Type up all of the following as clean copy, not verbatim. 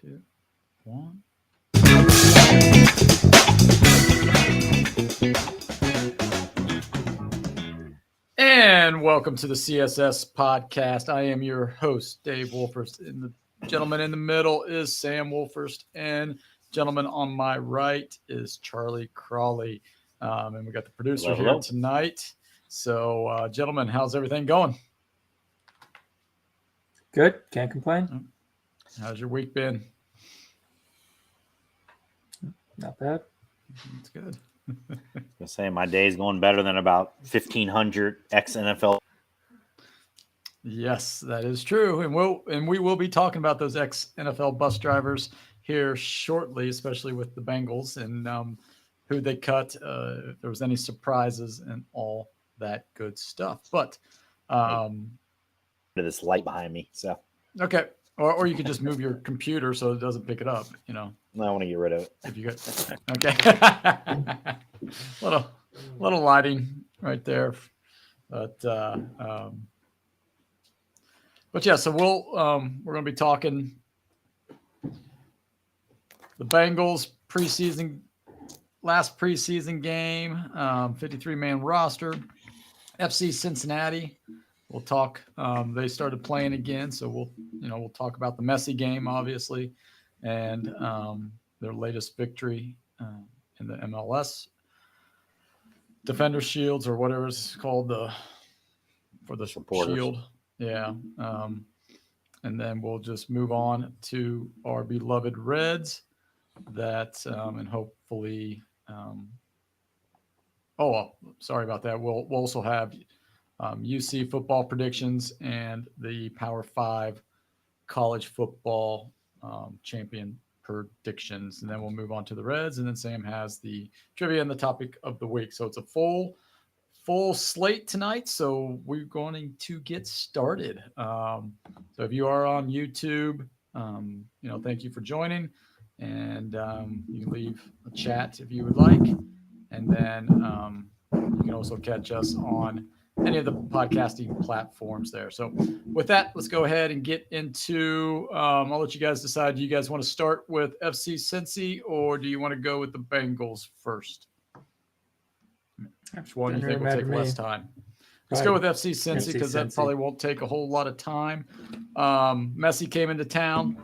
2, 1. And welcome to the CSS podcast. I am your host, Dave Wolfers, and the gentleman in the middle is Sam Wolfers, and gentleman on my right is Charlie Crawley. And we got the producer here tonight. So, gentlemen, how's everything going? Good. Can't complain. How's your week been? Not bad. That's good. I was saying my day's going better than about 1,500 ex-NFL. Yes, that is true, and we will be talking about those ex-NFL bus drivers here shortly, especially with the Bengals and who they cut, if there was any surprises and all that good stuff. But this light behind me, so okay, or you could just move your computer so it doesn't pick it up. You know, I want to get rid of it. if you got okay, little lighting right there, but yeah. So we're going to be talking the Bengals last preseason game, 53-man roster, FC Cincinnati. We'll talk. They started playing again, so we'll talk about the messy game, obviously, and their latest victory in the MLS Defender Shields or whatever it's called for the Supporters. Shield. Yeah. And then we'll just move on to our beloved Reds that and hopefully sorry about that. We'll also have UC football predictions and the Power 5 college football champion predictions. And then we'll move on to the Reds. And then Sam has the trivia and the topic of the week. So it's a full slate tonight. So we're going to get started. So if you are on YouTube, thank you for joining. And you can leave a chat if you would like. And then you can also catch us on any of the podcasting platforms there. So with that, let's go ahead and get into, I'll let you guys decide. Do you guys want to start with FC Cincy or do you want to go with the Bengals first? Which one do you think will take less time? Let's go with FC Cincy because that probably won't take a whole lot of time. Messi came into town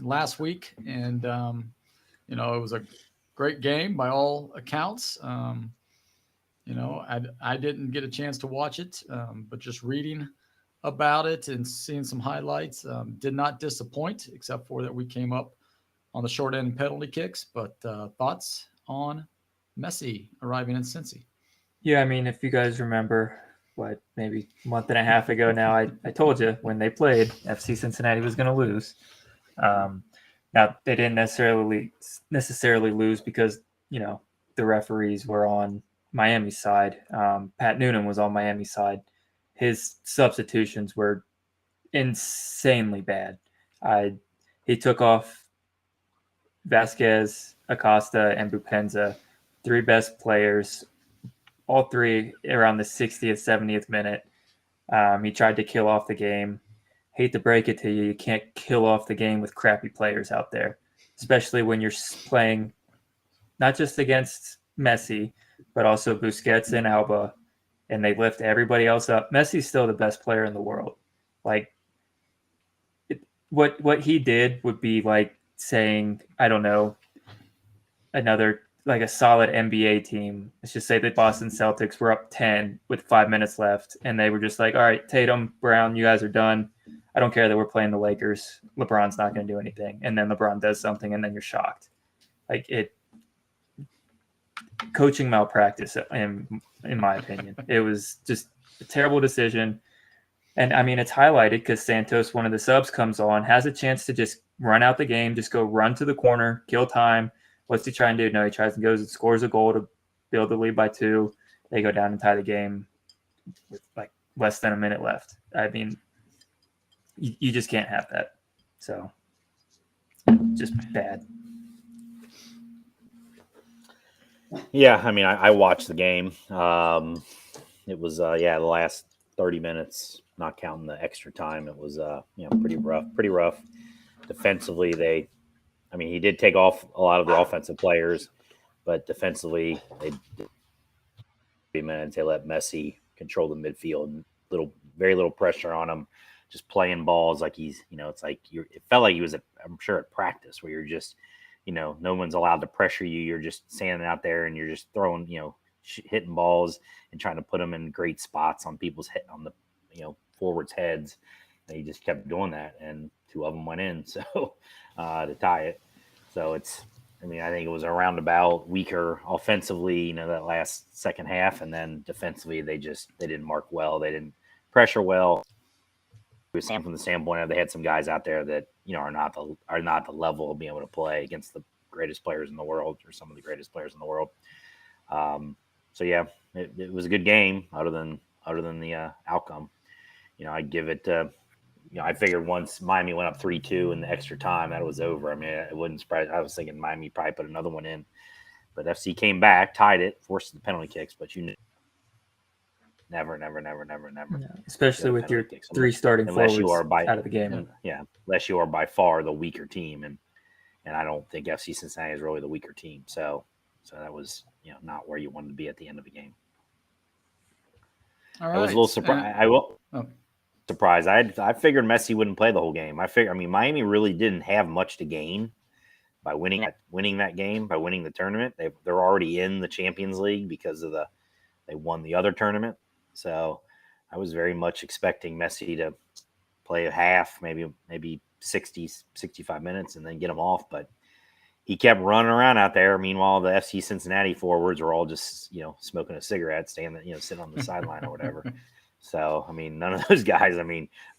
last week and, it was a great game by all accounts. I didn't get a chance to watch it, but just reading about it and seeing some highlights did not disappoint, except for that we came up on the short end penalty kicks. But thoughts on Messi arriving in Cincy? Yeah, I mean, if you guys remember, maybe a month and a half ago now, I told you when they played, FC Cincinnati was going to lose. Now, they didn't necessarily lose because, the referees were on Miami's side. Pat Noonan was on Miami's side. His substitutions were insanely bad. He took off Vasquez, Acosta, and Bupenza, 3 best players, all 3 around the 60th, 70th minute. He tried to kill off the game. Hate to break it to you, you can't kill off the game with crappy players out there, especially when you're playing not just against Messi, but also Busquets and Alba, and they lift everybody else up. Messi's still the best player in the world. What he did would be like saying, I don't know, another like a solid NBA team. Let's just say the Boston Celtics were up 10 with 5 minutes left, and they were just like, all right, Tatum, Brown, you guys are done. I don't care that we're playing the Lakers. LeBron's not going to do anything. And then LeBron does something, and then you're shocked. Coaching malpractice, in my opinion. It was just a terrible decision. And, I mean, it's highlighted because Santos, one of the subs, comes on, has a chance to just run out the game, just go run to the corner, kill time. What's he trying to do? No, he tries and goes and scores a goal to build the lead by 2. They go down and tie the game with less than a minute left. I mean, you just can't have that. So, just bad. Yeah, I mean, I watched the game. It was, the last 30 minutes, not counting the extra time. It was, pretty rough. defensively, he did take off a lot of the offensive players, but defensively, they let Messi control the midfield, very little pressure on him, just playing balls like he's, it's like it felt like he was, I'm sure, at practice where you're just, no one's allowed to pressure you. You're just standing out there and you're just throwing, hitting balls and trying to put them in great spots on people's head, on the, forwards' heads. And he just kept doing that, and 2 of them went in, so to tie it. So I think it was a roundabout weaker offensively, that last second half, and then defensively they didn't mark well, they didn't pressure well. We were seeing from the standpoint of they had some guys out there that are not the level of being able to play against the greatest players in the world, or some of the greatest players in the world. So yeah, it was a good game other than the outcome. I'd give it. I figured once Miami went up 3-2 in the extra time, that it was over. It wouldn't surprise. I was thinking Miami probably put another one in, but FC came back, tied it, forced the penalty kicks. But never. Yeah, especially with your kicks. 3 starting forwards out of the game. Unless you are by far the weaker team, and I don't think FC Cincinnati is really the weaker team. So that was not where you wanted to be at the end of the game. All right. I was a little surprised. Surprised. I figured Messi wouldn't play the whole game. Miami really didn't have much to gain by winning that game, by winning the tournament. They're already in the Champions League because they won the other tournament. So I was very much expecting Messi to play a half, maybe 60, 65 minutes, and then get him off. But he kept running around out there. Meanwhile, the FC Cincinnati forwards were all just smoking a cigarette, sitting on the sideline or whatever. So, none of those guys,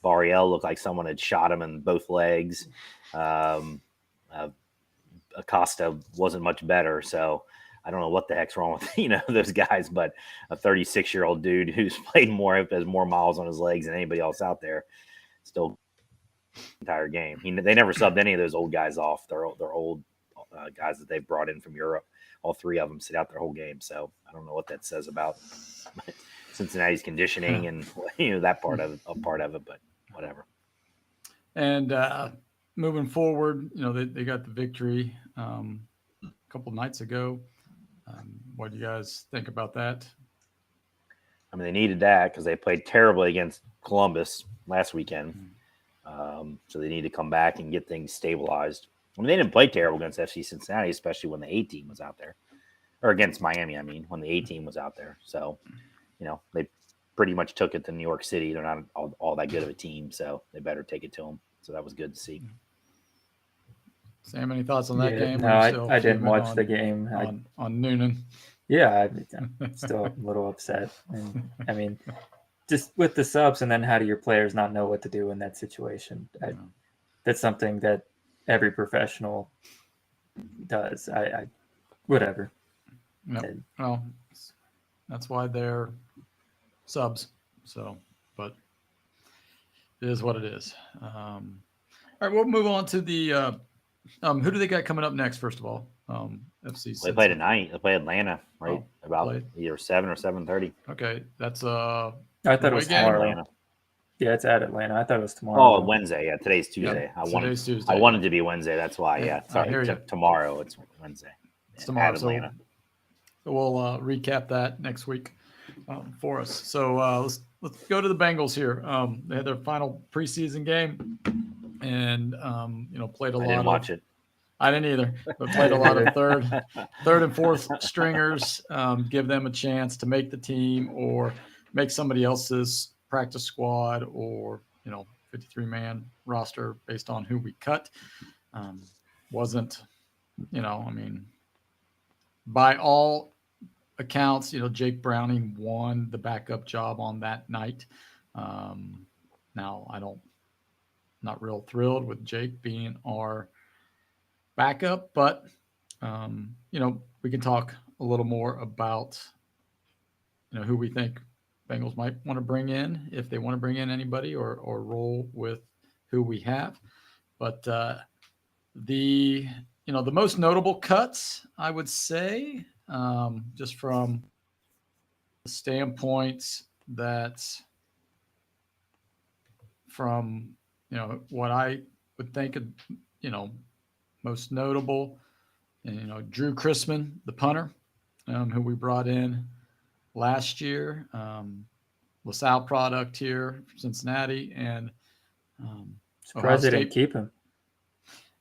Barriel looked like someone had shot him in both legs. Acosta wasn't much better. So I don't know what the heck's wrong with, those guys, but a 36-year-old dude who's played has more miles on his legs than anybody else out there, still the entire game. They never subbed any of those old guys off. They're old guys that they brought in from Europe. All 3 of them sit out their whole game. So I don't know what that says about Cincinnati's conditioning and that part of it, but whatever. And moving forward, they got the victory a couple nights ago. What do you guys think about that? They needed that because they played terribly against Columbus last weekend. So they need to come back and get things stabilized. They didn't play terrible against FC Cincinnati, especially when the A team was out there, or against Miami. When the A team was out there. So, they pretty much took it to New York City. They're not all that good of a team, so they better take it to them. So that was good to see. Sam, any thoughts on that game? No, I didn't watch the game on Noonan. Yeah, I'm still a little upset. And just with the subs, and then how do your players not know what to do in that situation? That's something that every professional does. Whatever. Yep. Well, that's why they're subs. So, but it is what it is. All right, we'll move on to the who do they got coming up next? First of all, FC. They play tonight. They play Atlanta, right? Either 7 or 7:30. Okay, that's I thought it was tomorrow. Atlanta. Yeah, it's at Atlanta. I thought it was tomorrow. Oh, Wednesday. Yeah, today's Tuesday. Yep. Today's Tuesday. I wanted to be Wednesday. That's why. Yeah, sorry. Tomorrow it's Wednesday. It's tomorrow. Atlanta. So we'll recap that next week for us. So let's go to the Bengals here. They had their final preseason game, and played a lot. I didn't watch it. I didn't either, but played a lot of third and fourth stringers. Give them a chance to make the team or make somebody else's practice squad or 53-man roster based on who we cut. Wasn't by all accounts, Jake Browning won the backup job on that night. Now not real thrilled with Jake being our backup, but we can talk a little more about who we think Bengals might want to bring in, if they want to bring in anybody, or roll with who we have. But the most notable cuts, I would say, just from the standpoint that from what I would think, most notable, Drew Chrisman, the punter, who we brought in last year, LaSalle product here from Cincinnati, and Ohio Surprised they didn't State. keep him.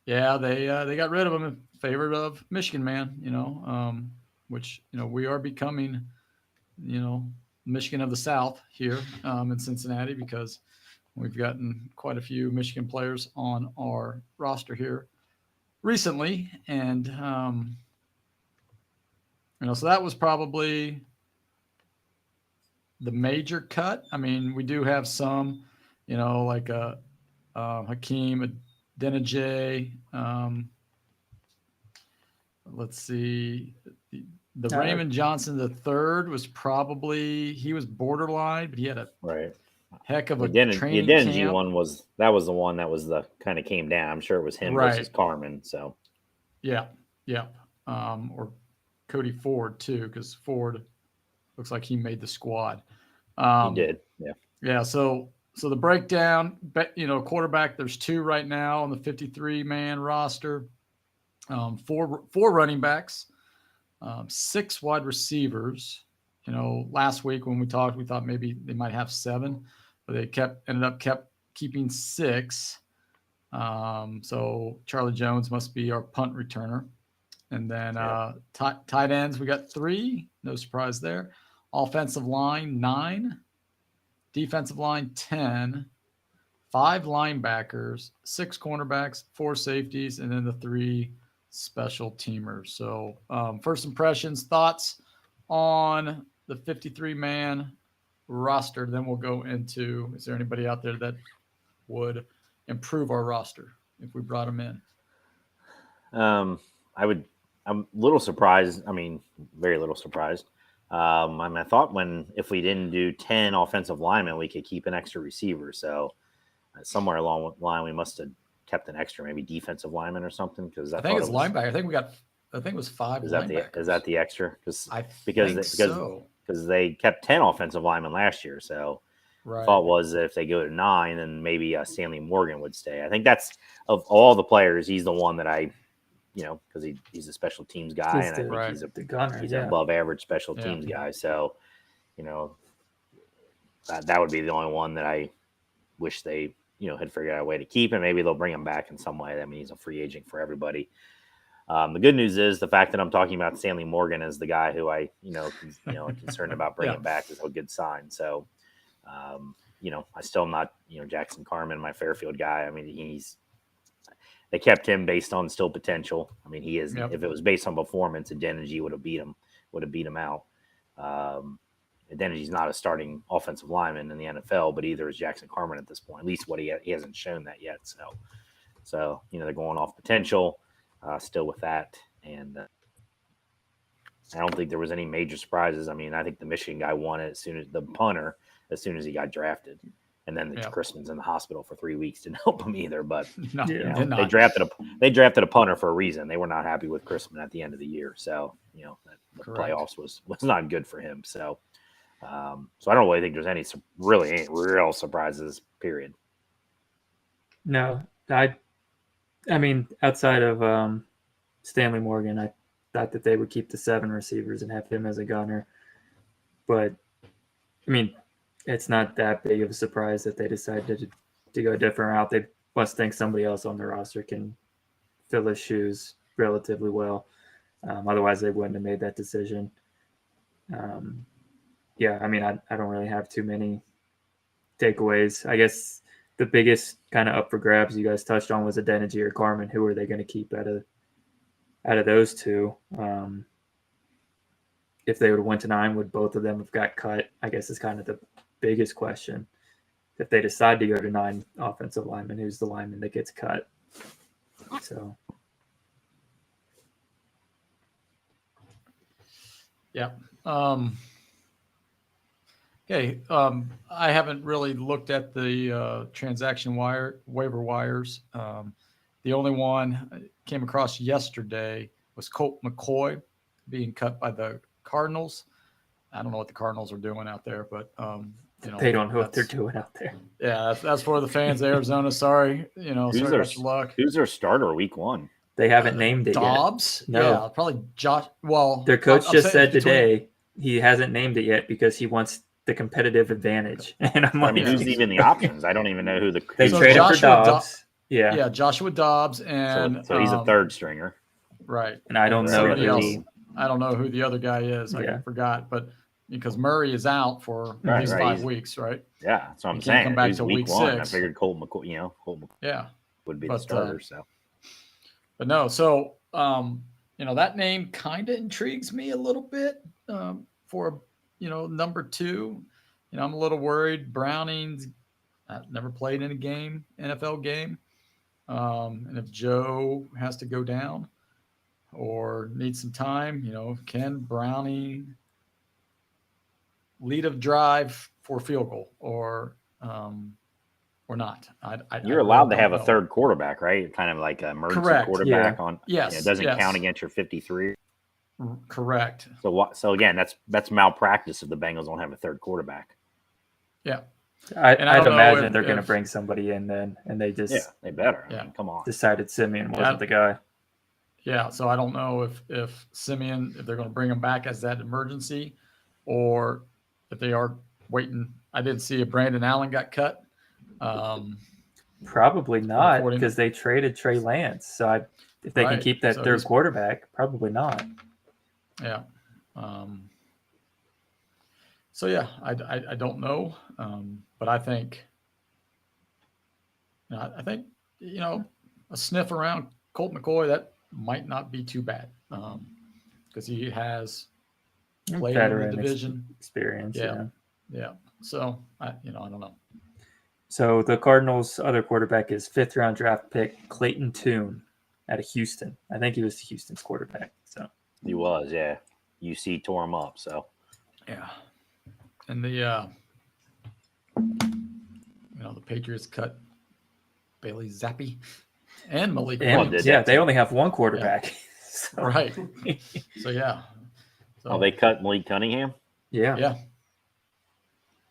Yeah, they got rid of him in favor of Michigan, man. Which we are becoming, Michigan of the South here in Cincinnati, because we've gotten quite a few Michigan players on our roster here recently, and so that was probably the major cut. I mean, we do have some, like Hakeem Adeniji. Let's see. The Raymond Johnson III was probably, he was borderline, but he had a Right. heck of a The training Adeniji camp. one was the one that was the kind of came down. I'm sure it was him versus Carmen. So yeah. Or Cody Ford too, because Ford looks like he made the squad. he did. Yeah. Yeah. So the breakdown, quarterback, there's 2 right now on the 53-man roster. 4 running backs, 6 wide receivers. Last week when we talked, we thought maybe they might have 7, but they ended up keeping 6. So Charlie Jones must be our punt returner. And then tight ends, we got 3. No surprise there. Offensive line, 9. Defensive line, 10. 5 linebackers, 6 cornerbacks, 4 safeties, and then the 3 special teamers. So first impressions, thoughts on the 53-man roster. Then we'll go into, is there anybody out there that would improve our roster if we brought them in? I'm a little surprised. I mean, very little surprised. I thought if we didn't do 10 offensive linemen, we could keep an extra receiver. So somewhere along the line, we must have kept an extra, maybe defensive lineman or something. Because I think it's linebacker. I think it was 5 linebackers. Is that the extra? Because they kept 10 offensive linemen last year. So the thought was that if they go to 9, then maybe Stanley Morgan would stay. I think that's, of all the players, he's the one that I, because he's a special teams guy, and I think he's an above average special teams guy. So, that would be the only one that I wish they, had figured out a way to keep him. Maybe they'll bring him back in some way. I mean, he's a free agent for everybody. The good news is the fact that I'm talking about Stanley Morgan as the guy who I, concerned about bringing back is a good sign. So, I still am not, Jackson Carmen, my Fairfield guy. I mean, they kept him based on still potential. I mean, he is. Yep. If it was based on performance, Adeniji would have beat him out. Adeniji's not a starting offensive lineman in the NFL, but either is Jackson Carmen at this point. At least he hasn't shown that yet. So they're going off potential still with that, and I don't think there was any major surprises. I mean, I think the Michigan guy won it as soon as he got drafted. And then Christman's in the hospital for 3 weeks didn't help him either. But they drafted a punter for a reason. They were not happy with Christman at the end of the year. So the playoffs was not good for him. So I don't really think there's any real surprises. Period. No, I mean, outside of Stanley Morgan, I thought that they would keep the 7 receivers and have him as a gunner. But I mean, it's not that big of a surprise that they decided to go a different route. They must think somebody else on the roster can fill his shoes relatively well. Otherwise, they wouldn't have made that decision. I mean, I don't really have too many takeaways. I guess the biggest kind of up for grabs you guys touched on was Adeniji or Carmen. Who are they going to keep out of those 2? If they would have went to 9, would both of them have got cut? I guess is kind of the biggest question. If they decide to go to 9 offensive linemen, who's the lineman that gets cut? So, yeah. Okay. I haven't really looked at the transaction waiver wires. The only one I came across yesterday was Colt McCoy being cut by the Cardinals. I don't know what the Cardinals are doing out there, but They don't know what they're doing out there. Yeah, that's for the fans of Arizona. Sorry, Who's sorry their, about your luck. Who's their starter week 1? They haven't named it Dobbs? yet. No. Yeah, probably Josh. Well, their coach I'm just saying said today he hasn't named it yet because he wants the competitive advantage. And I'm like, I mean, who's even the options? I don't even know who the. They So traded for Joshua Dobbs. Yeah, Joshua Dobbs, and So he's a third stringer. Right. And I don't know somebody who else. I don't know who the other guy is. I forgot, but because Murray is out for at least 5 weeks, right? Yeah, that's what I'm He can't saying. come back Who's till week week 1? 6. I figured Colt McCoy, Yeah, would be the starter. But no, so that name kind of intrigues me a little bit for number 2. I'm a little worried. Browning's never played in a NFL game, and if Joe has to go down or needs some time, can Browning lead a drive for a field goal or not? You're allowed to have a third quarterback, right? Kind of like an emergency quarterback on. Yes, it doesn't count against your 53. Correct. So again, that's malpractice if the Bengals don't have a third quarterback. Yeah. I'd imagine they're going to bring somebody in then, and they just they better. I mean, come on. Decided Simeon wasn't the guy. Yeah, so I don't know if Simeon, if they're going to bring him back as that emergency, or if they are waiting. I didn't see if Brandon Allen got cut. Probably not, because they traded Trey Lance. So if they can keep that third quarterback, probably not. Yeah. So yeah, I don't know, but I think a sniff around Colt McCoy, that might not be too bad, because he has played in the division experience. Yeah. So I don't know. So the Cardinals' other quarterback is 5th-round draft pick Clayton Tune out of Houston. I think he was Houston's quarterback. So he was, yeah. UC tore him up. So yeah, and the the Patriots cut Bailey Zappi and Malik Williams. Yeah, they only have one quarterback. Yeah. So. Right. So yeah. So they cut Malik Cunningham? Yeah. Yeah.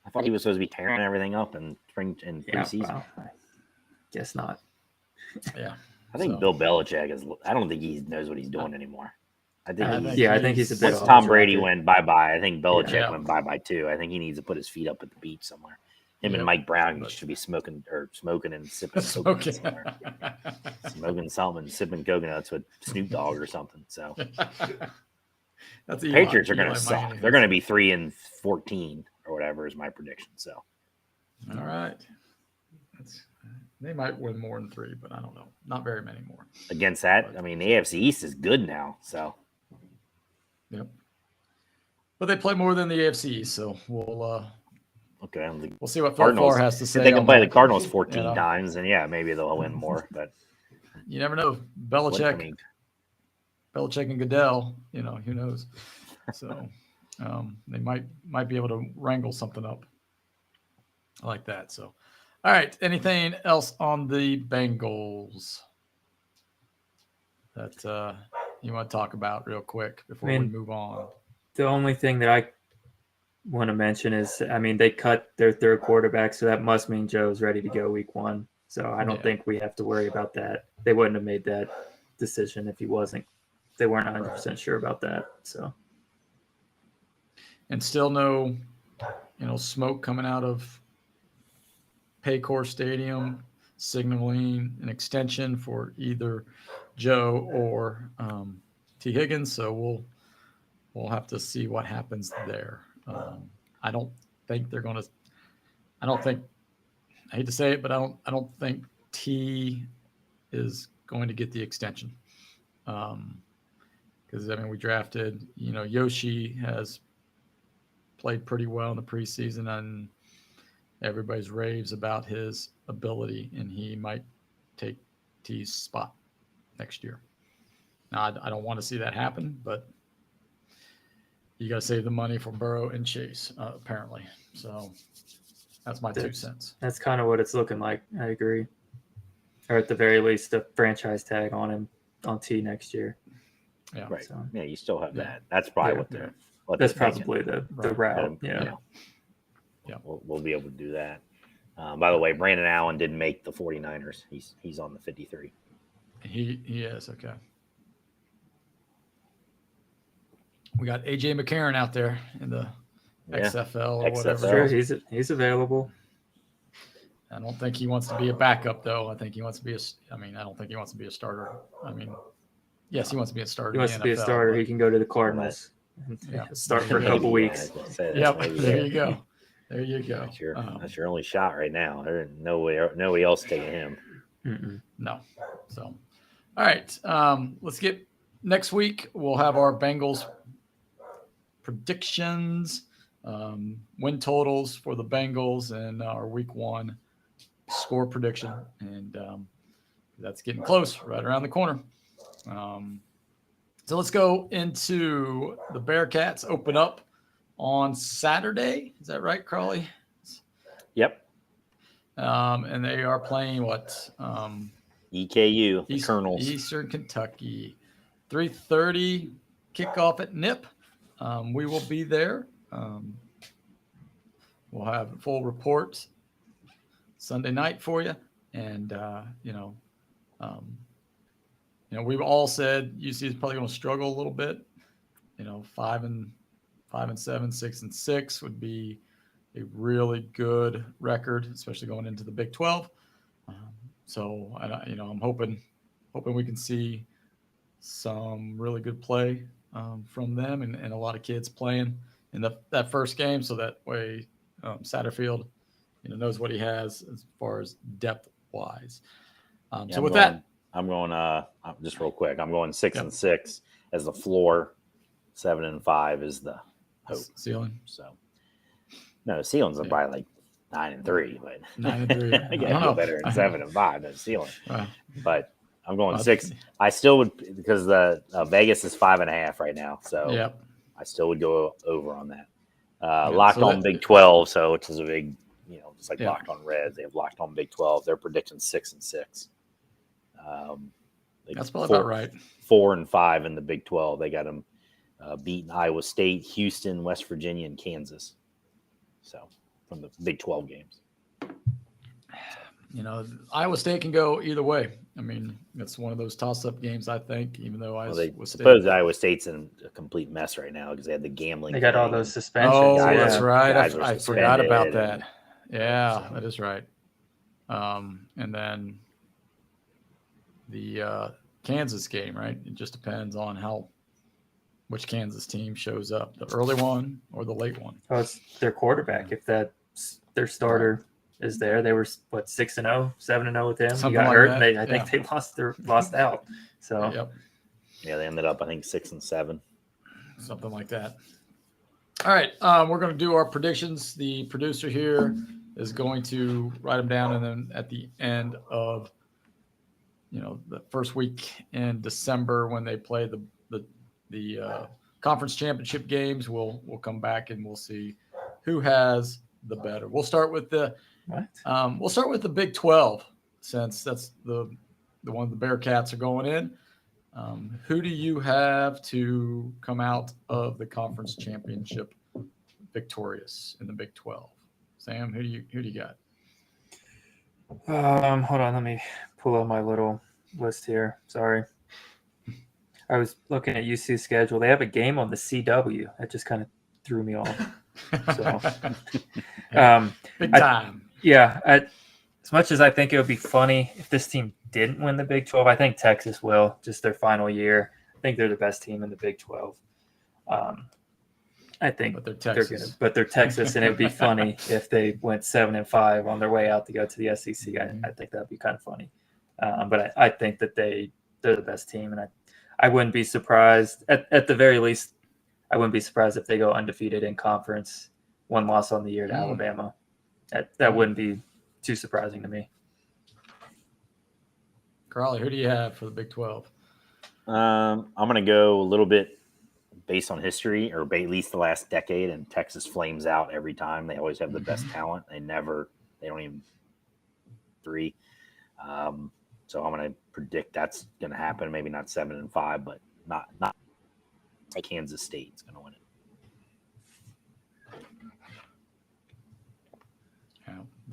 I thought he was supposed to be tearing everything up in preseason. Well, I guess not. Yeah. I think Bill Belichick is. I don't think he knows what he's doing anymore. I think he's a bit. Once Tom Brady went bye-bye, I think Belichick went bye-bye too. I think he needs to put his feet up at the beach somewhere. Him and Mike Brown should be smoking and sipping somewhere. Smoking something, sipping coconuts with Snoop Dogg or something. So that's the Patriots are going to suck. They're going to be 3-14 or whatever is my prediction. So all right. They might win more than 3, but I don't know. Not very many more. Against that, I mean, the AFC East is good now. So yep. But they play more than the AFC East, so we'll we'll see what Phil Farr has to say. If they can play the Cardinals 14 times, and maybe they'll win more. But you never know. Belichick and Goodell, who knows? So they might be able to wrangle something up like that. So, all right. Anything else on the Bengals that you want to talk about real quick before we move on? The only thing that I want to mention is, they cut their third quarterback, so that must mean Joe's ready to go week 1. So I don't think we have to worry about that. They wouldn't have made that decision if he wasn't. They weren't 100% sure about that. So, and still no, smoke coming out of Paycor Stadium signaling an extension for either Joe or T. Higgins. So we'll have to see what happens there. I don't think they're going to. I hate to say it, but I don't think T is going to get the extension. Because we drafted. Yoshi has played pretty well in the preseason, and everybody's raves about his ability, and he might take T's spot next year. Now, I don't want to see that happen, but you got to save the money for Burrow and Chase, apparently. So that's my 2 cents. That's kind of what it's looking like. I agree. Or at the very least, a franchise tag on him on T next year. Yeah. Right. So, you still have that. That's probably that's probably the route. Yeah. Yeah. we'll be able to do that. By the way, Brandon Allen didn't make the 49ers. He's on the 53. He is okay. We got AJ McCarron out there in the XFL or whatever. Sure, he's available. I don't think he wants to be a backup, though. I think he wants to be I don't think he wants to be a starter. I mean, yes, he wants to be a starter. He wants to be a starter. He can go to the Cardinals and start for a couple weeks. Yep. There you go. There you go. That's your only shot right now. There's nobody else taking him. No. So, all right. Let's get next week. We'll have our Bengals predictions, win totals for the Bengals, and our week 1 score prediction. And that's getting close, right around the corner. So let's go into the Bearcats open up on Saturday. Is that right, Crawley? Yep. And they are playing what? EKU, the Colonels. Eastern Kentucky. 3:30 kickoff at NIP. We will be there. We'll have a full report Sunday night for you. And, we've all said UC is probably going to struggle a little bit. 5-7, 6-6 would be a really good record, especially going into the Big 12. I'm hoping we can see some really good play from them and a lot of kids playing in that first game. So that way Satterfield, knows what he has as far as depth wise. I'm going just real quick. I'm going 6-6 as the floor. 7-5 is the hope. Ceiling. So no, ceiling's probably like 9-3, but 9-3. I gotta feel better than 7-5 than ceiling. But I'm going 6. I still would, because the Vegas is 5.5 right now. So I still would go over on that. Locked on Big 12, so which is a big, just like Locked on Reds. They have Locked on Big 12. They're predicting 6-6. That's probably about right. 4-5 in the Big 12. They got them beating Iowa State, Houston, West Virginia, and Kansas. So from the Big 12 games. Iowa State can go either way. I mean, it's one of those toss-up games, I think, even though suppose Iowa State's in a complete mess right now because they had the gambling. They got all those suspensions. Oh, that's right. I forgot about that. Yeah, that is right. And then the Kansas game, right? It just depends on which Kansas team shows up, the early one or the late one. Oh, it's their quarterback. If their starter is there, they were 6-0, 7-0 with him. Something he got like hurt. That. And I think they lost out. So they ended up 6-7, something like that. All right, we're going to do our predictions. The producer here is going to write them down, and then at the end of the first week in December when they play the conference championship games, we'll come back and we'll see who has the better. We'll start with the Big 12 since that's the one the Bearcats are going in. Who do you have to come out of the conference championship victorious in the Big 12? Sam, who do you got? Hold on, let me pull out my little list here. Sorry. I was looking at UC's schedule. They have a game on the CW. That just kind of threw me off. So, big time. As much as I think it would be funny if this team didn't win the Big 12, I think Texas will. Just their final year. I think they're the best team in the Big 12. I think they're Texas. But they're Texas, and it would be funny if they went 7-5 on their way out to go to the SEC. I think that'd be kind of funny. But I think that they're the best team, and I wouldn't be surprised. At the very least, I wouldn't be surprised if they go undefeated in conference, 1 loss on the year to Alabama. That wouldn't be too surprising to me. Crawley, who do you have for the Big 12? I'm going to go a little bit based on history, or at least the last decade, and Texas flames out every time. They always have the best talent. They don't even 3. So I'm going to predict that's going to happen. Maybe not 7-5, but not like Kansas State's going to win it.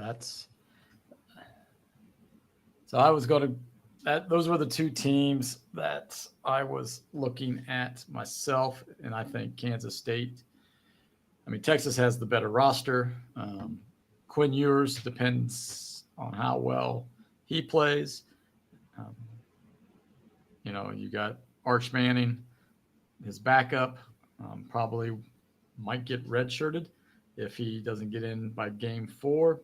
that's so I was going to that. Those were the two teams that I was looking at myself, and I think Kansas State. I mean, Texas has the better roster. Quinn Ewers depends on how well he plays. Um, you got Arch Manning, his backup, probably might get redshirted if he doesn't get in by game 4.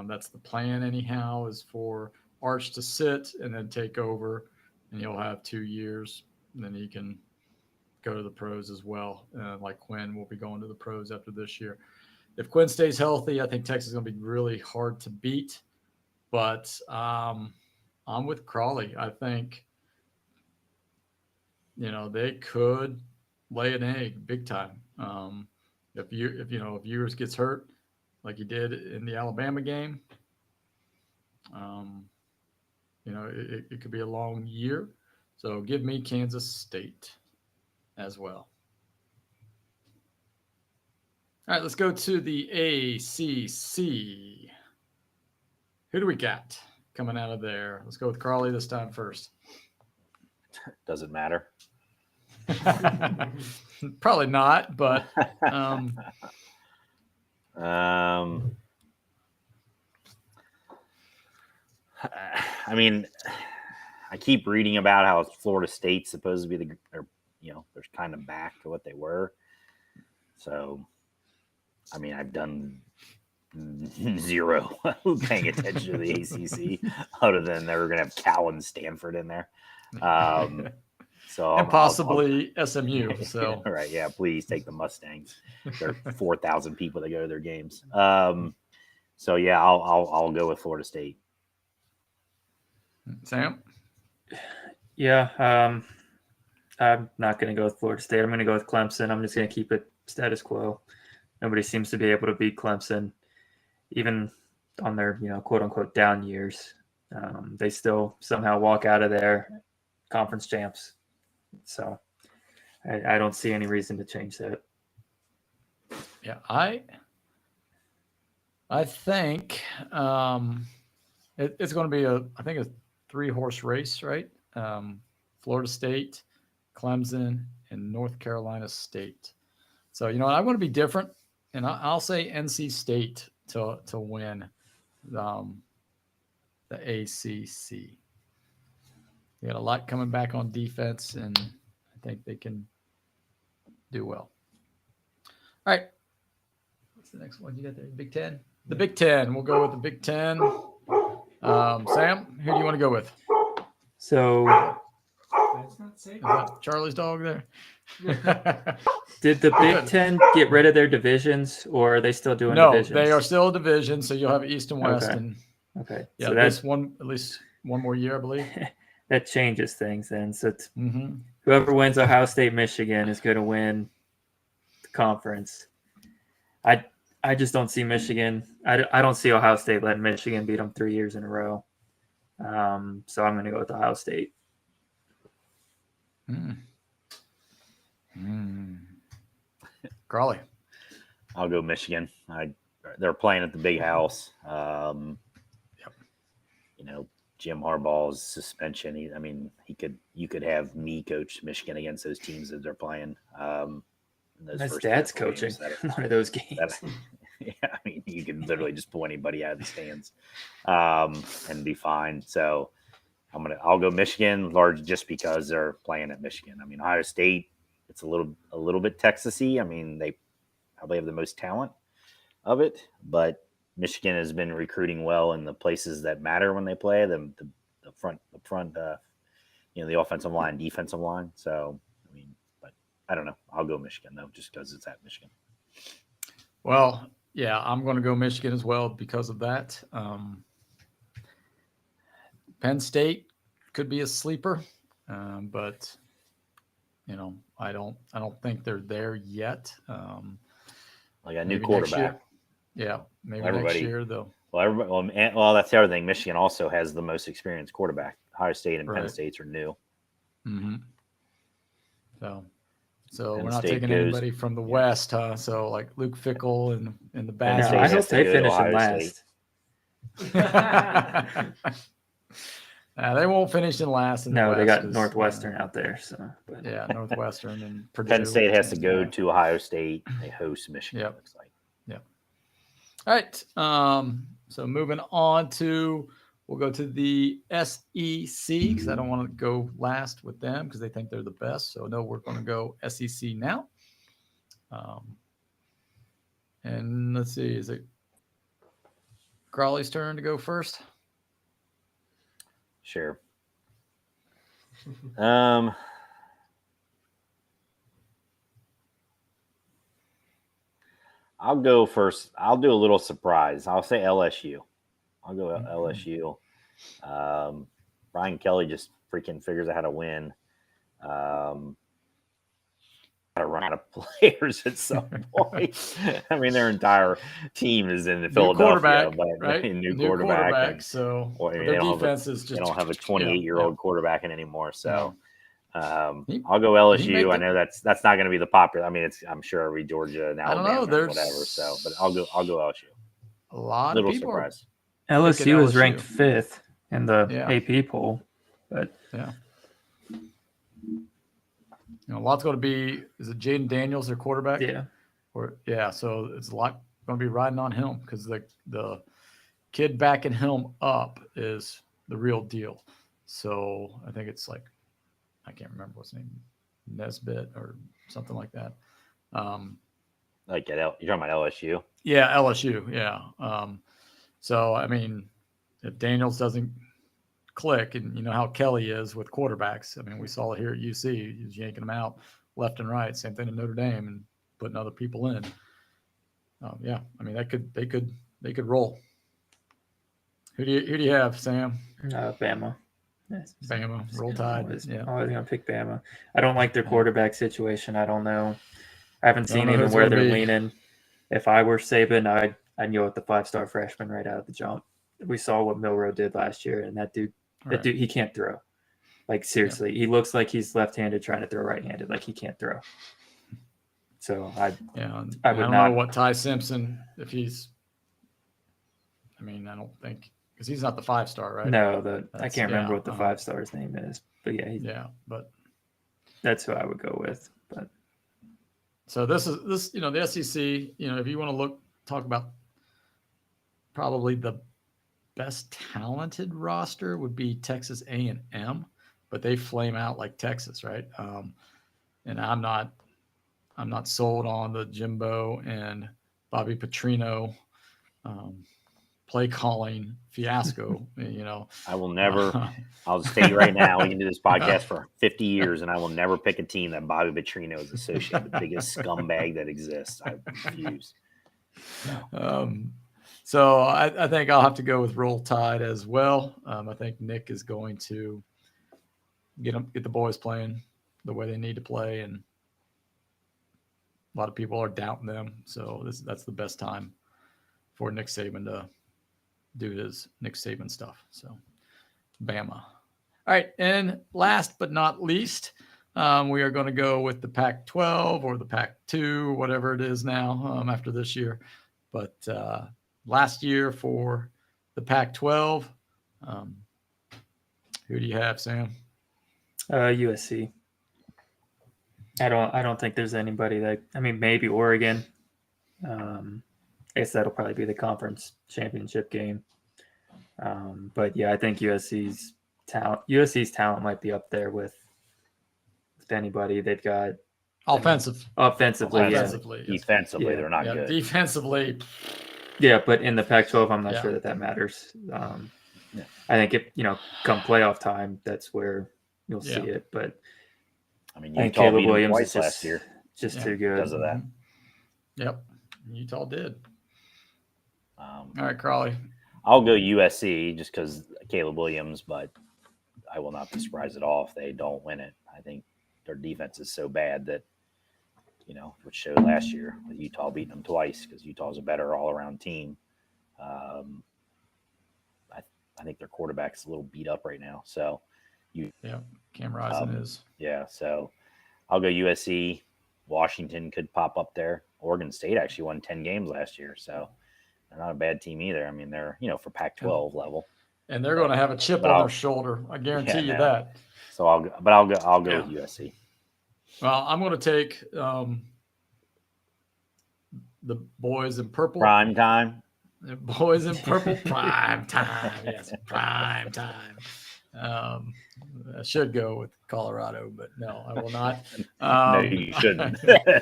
That's the plan, anyhow, is for Arch to sit and then take over, and he'll have 2 years, and then he can go to the pros as well. Like Quinn will be going to the pros after this year. If Quinn stays healthy, I think Texas is going to be really hard to beat. But I'm with Crawley. I think, they could lay an egg big time. If Ewers gets hurt like he did in the Alabama game, it could be a long year. So give me Kansas State as well. All right, let's go to the ACC. Who do we got coming out of there? Let's go with Crawley this time first. Doesn't matter. Probably not, but I mean, I keep reading about how Florida State's supposed to be they're kind of back to what they were. So, I mean, I've done zero paying attention to the ACC other than they were going to have Cal and Stanford in there. And possibly SMU. So right, yeah. Please take the Mustangs. There are 4,000 people that go to their games. So yeah, I'll go with Florida State. Sam? Yeah, I'm not going to go with Florida State. I'm going to go with Clemson. I'm just going to keep it status quo. Nobody seems to be able to beat Clemson, even on their quote unquote down years. They still somehow walk out of there conference champs. So I don't see any reason to change that. Yeah, I think it's going to be a 3-horse race, right? Florida State, Clemson, and North Carolina State. So I want to be different, and I'll say NC State to win the ACC. They got a lot coming back on defense, and I think they can do well. All right. What's the next one you got there? Big Ten? The Big Ten. We'll go with the Big Ten. Sam, who do you want to go with? So is that Charlie's dog there? Did the Big Ten get rid of their divisions, or are they still doing divisions? No, they are still a division, so you'll have East and West. Okay. Yeah, so that's at least one more year, I believe. That changes things then. So whoever wins Ohio State, Michigan is going to win the conference. I just don't see Michigan. I don't see Ohio State letting Michigan beat them 3 years in a row. So I'm going to go with Ohio State. Crawley. I'll go Michigan. They're playing at the big house. Jim Harbaugh's suspension. You could have me coach Michigan against those teams that they're playing. That's dad's coaching one of those games. You can literally just pull anybody out of the stands and be fine. So I'll go Michigan, large just because they're playing at Michigan. Ohio State, it's a little bit Texas-y. They probably have the most talent of it, but Michigan has been recruiting well in the places that matter when they play the front, the offensive line, defensive line. So, but I don't know. I'll go Michigan though, just because it's at Michigan. Well, yeah, I'm going to go Michigan as well because of that. Penn State could be a sleeper, but I don't think they're there yet. Like a new quarterback. Yeah, maybe next year though. Well, that's the other thing. Michigan also has the most experienced quarterback. Ohio State and Penn State are new. Mm-hmm. So we're not taking anybody from the West, huh? So like Luke Fickell and the bad. I hope they finish in last. They won't finish in last in the No, West they got 'cause, Northwestern out there. So, but Yeah, Northwestern and Purdue. Penn State has to go Yeah. to Ohio State. They host Michigan. Yep. It looks like. Yep. All right. So moving on to, we'll go to the SEC because I don't want to go last with them because they think they're the best. So no, we're going to go SEC now. And let's see, is it Crawley's turn to go first? Sure. I'll go first. I'll do a little surprise. I'll say LSU. I'll go LSU. Brian Kelly just freaking figures out how to win. Got to run out of players at some point. I mean, their entire team is in Philadelphia, but right? new quarterback. And, so their defense is just. They don't have a 28-year-old quarterbacking anymore. So I'll go LSU. I know that's not going to be the popular. I mean, I'm sure it'll be Georgia and Alabama or whatever. So, but I'll go LSU. A lot Little of people. surprise. LSU is ranked 5th in the AP poll, but yeah. A lot's going to be, is it Jaden Daniels, their quarterback? Yeah. So it's a lot going to be riding on him because the kid backing him up is the real deal. So I think it's like, I can't remember what's his name, Nesbitt or something like that. You're talking about LSU? Yeah, LSU. Yeah. So, I mean, if Daniels doesn't click, and you know how Kelly is with quarterbacks. I mean, we saw it here at UC. He was yanking them out left and right. Same thing in Notre Dame and putting other people in. I mean, they could roll. Who do you have, Sam? Bama. Bama, Roll Tide. Always gonna pick Bama. I don't like their quarterback situation. I don't know. I haven't seen even where they're leaning. If I were Saban, I'd go with the 5-star freshman right out of the jump. We saw what Milroe did last year, and that dude, he can't throw. Like, seriously, he looks like he's left-handed trying to throw right-handed. Like, he can't throw. So I don't know what Ty Simpson, if he's. I mean, I don't think. Because he's not the 5-star, right? No, I can't remember what the 5-star's name is, but but that's who I would go with. But so this, the SEC. If you want to talk about probably the best talented roster would be Texas A&M, but they flame out like Texas, right? And I'm not sold on the Jimbo and Bobby Petrino play calling fiasco. I will never. I'll state right now, we can do this podcast for 50 years, and I will never pick a team that Bobby Petrino is associated with. The biggest scumbag that exists. I refuse. So I think I'll have to go with Roll Tide as well. I think Nick is going to get the boys playing the way they need to play, and a lot of people are doubting them. So that's the best time for Nick Saban to do his Nick Saban stuff. So Bama. All right. And last but not least, we are going to go with the Pac-12 or the Pac-2, whatever it is now after this year. But last year for the Pac-12, who do you have, Sam? USC. I don't think there's anybody that. I mean, maybe Oregon. I guess that'll probably be the conference championship game. But yeah, I think USC's talent might be up there with anybody. They've got offensively, defensively, they're not good. Defensively, yeah, but in the Pac-12, I'm not sure that matters. I think if come playoff time, that's where you'll see it. But I mean, Utah beat them twice last year, just too good because of that. Yep, Utah did. All right, Crawley. I'll go USC just because Caleb Williams, but I will not be surprised at all if they don't win it. I think their defense is so bad that, which showed last year with Utah beating them twice because Utah's a better all-around team. I think their quarterback's a little beat up right now. So, Cam Rising is. Yeah, so I'll go USC. Washington could pop up there. Oregon State actually won 10 games last year, so they're not a bad team either. I mean, they're for Pac-12 level, And they're going to have a chip but on I'll- their shoulder. I guarantee you no. that. So I'll go Yeah. with USC. Well, I'm going to take the boys in purple. Prime time. The boys in purple. Prime time. Yes, prime time. I should go with Colorado, but no, I will not. No, you shouldn't.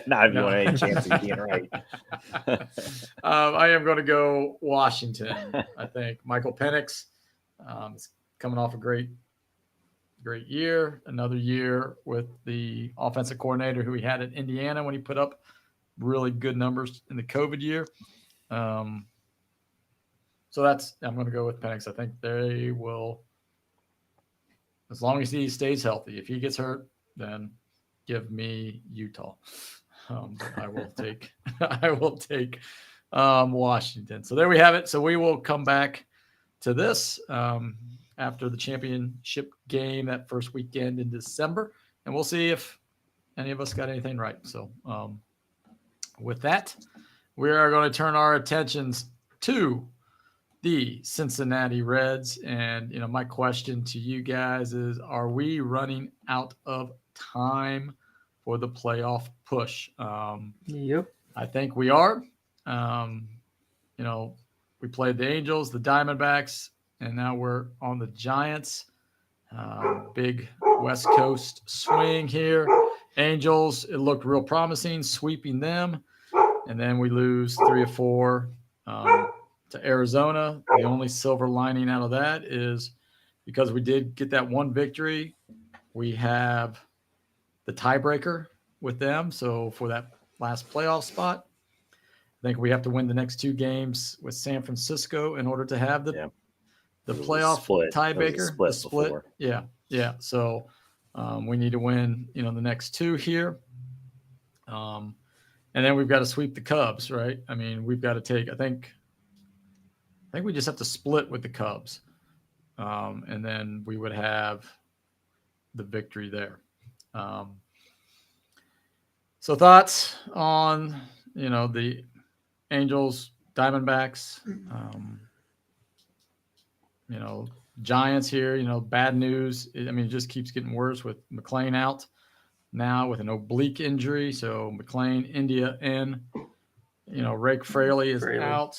Not if you want any chance of being right. I am going to go Washington. I think Michael Penix is coming off a great year. Another year with the offensive coordinator who he had at Indiana when he put up really good numbers in the COVID year. So I'm going to go with Penix. I think they will, as long as he stays healthy. If he gets hurt, then give me Utah. I will take Washington. So there we have it. So we will come back to this after the championship game that first weekend in December, and we'll see if any of us got anything right. So with that, we are going to turn our attentions to the Cincinnati Reds. And, my question to you guys is, are we running out of time for the playoff push? Yep. I think we are. We played the Angels, the Diamondbacks, and now we're on the Giants. Big West Coast swing here. Angels, it looked real promising, sweeping them. And then we lose 3 or 4 to Arizona. The only silver lining out of that is because we did get that one victory, we have the tiebreaker with them. So for that last playoff spot, I think we have to win the next 2 games with San Francisco in order to have the playoff tiebreaker. The split. Before. Yeah. So we need to win, the next 2 here. And then we've got to sweep the Cubs, right? I mean, we've got to take, I think we just have to split with the Cubs. And then we would have the victory there. So thoughts on, the Angels, Diamondbacks, Giants here, bad news. I mean, it just keeps getting worse with McLean out now with an oblique injury. So McLean, India in, Rake Fraley is out.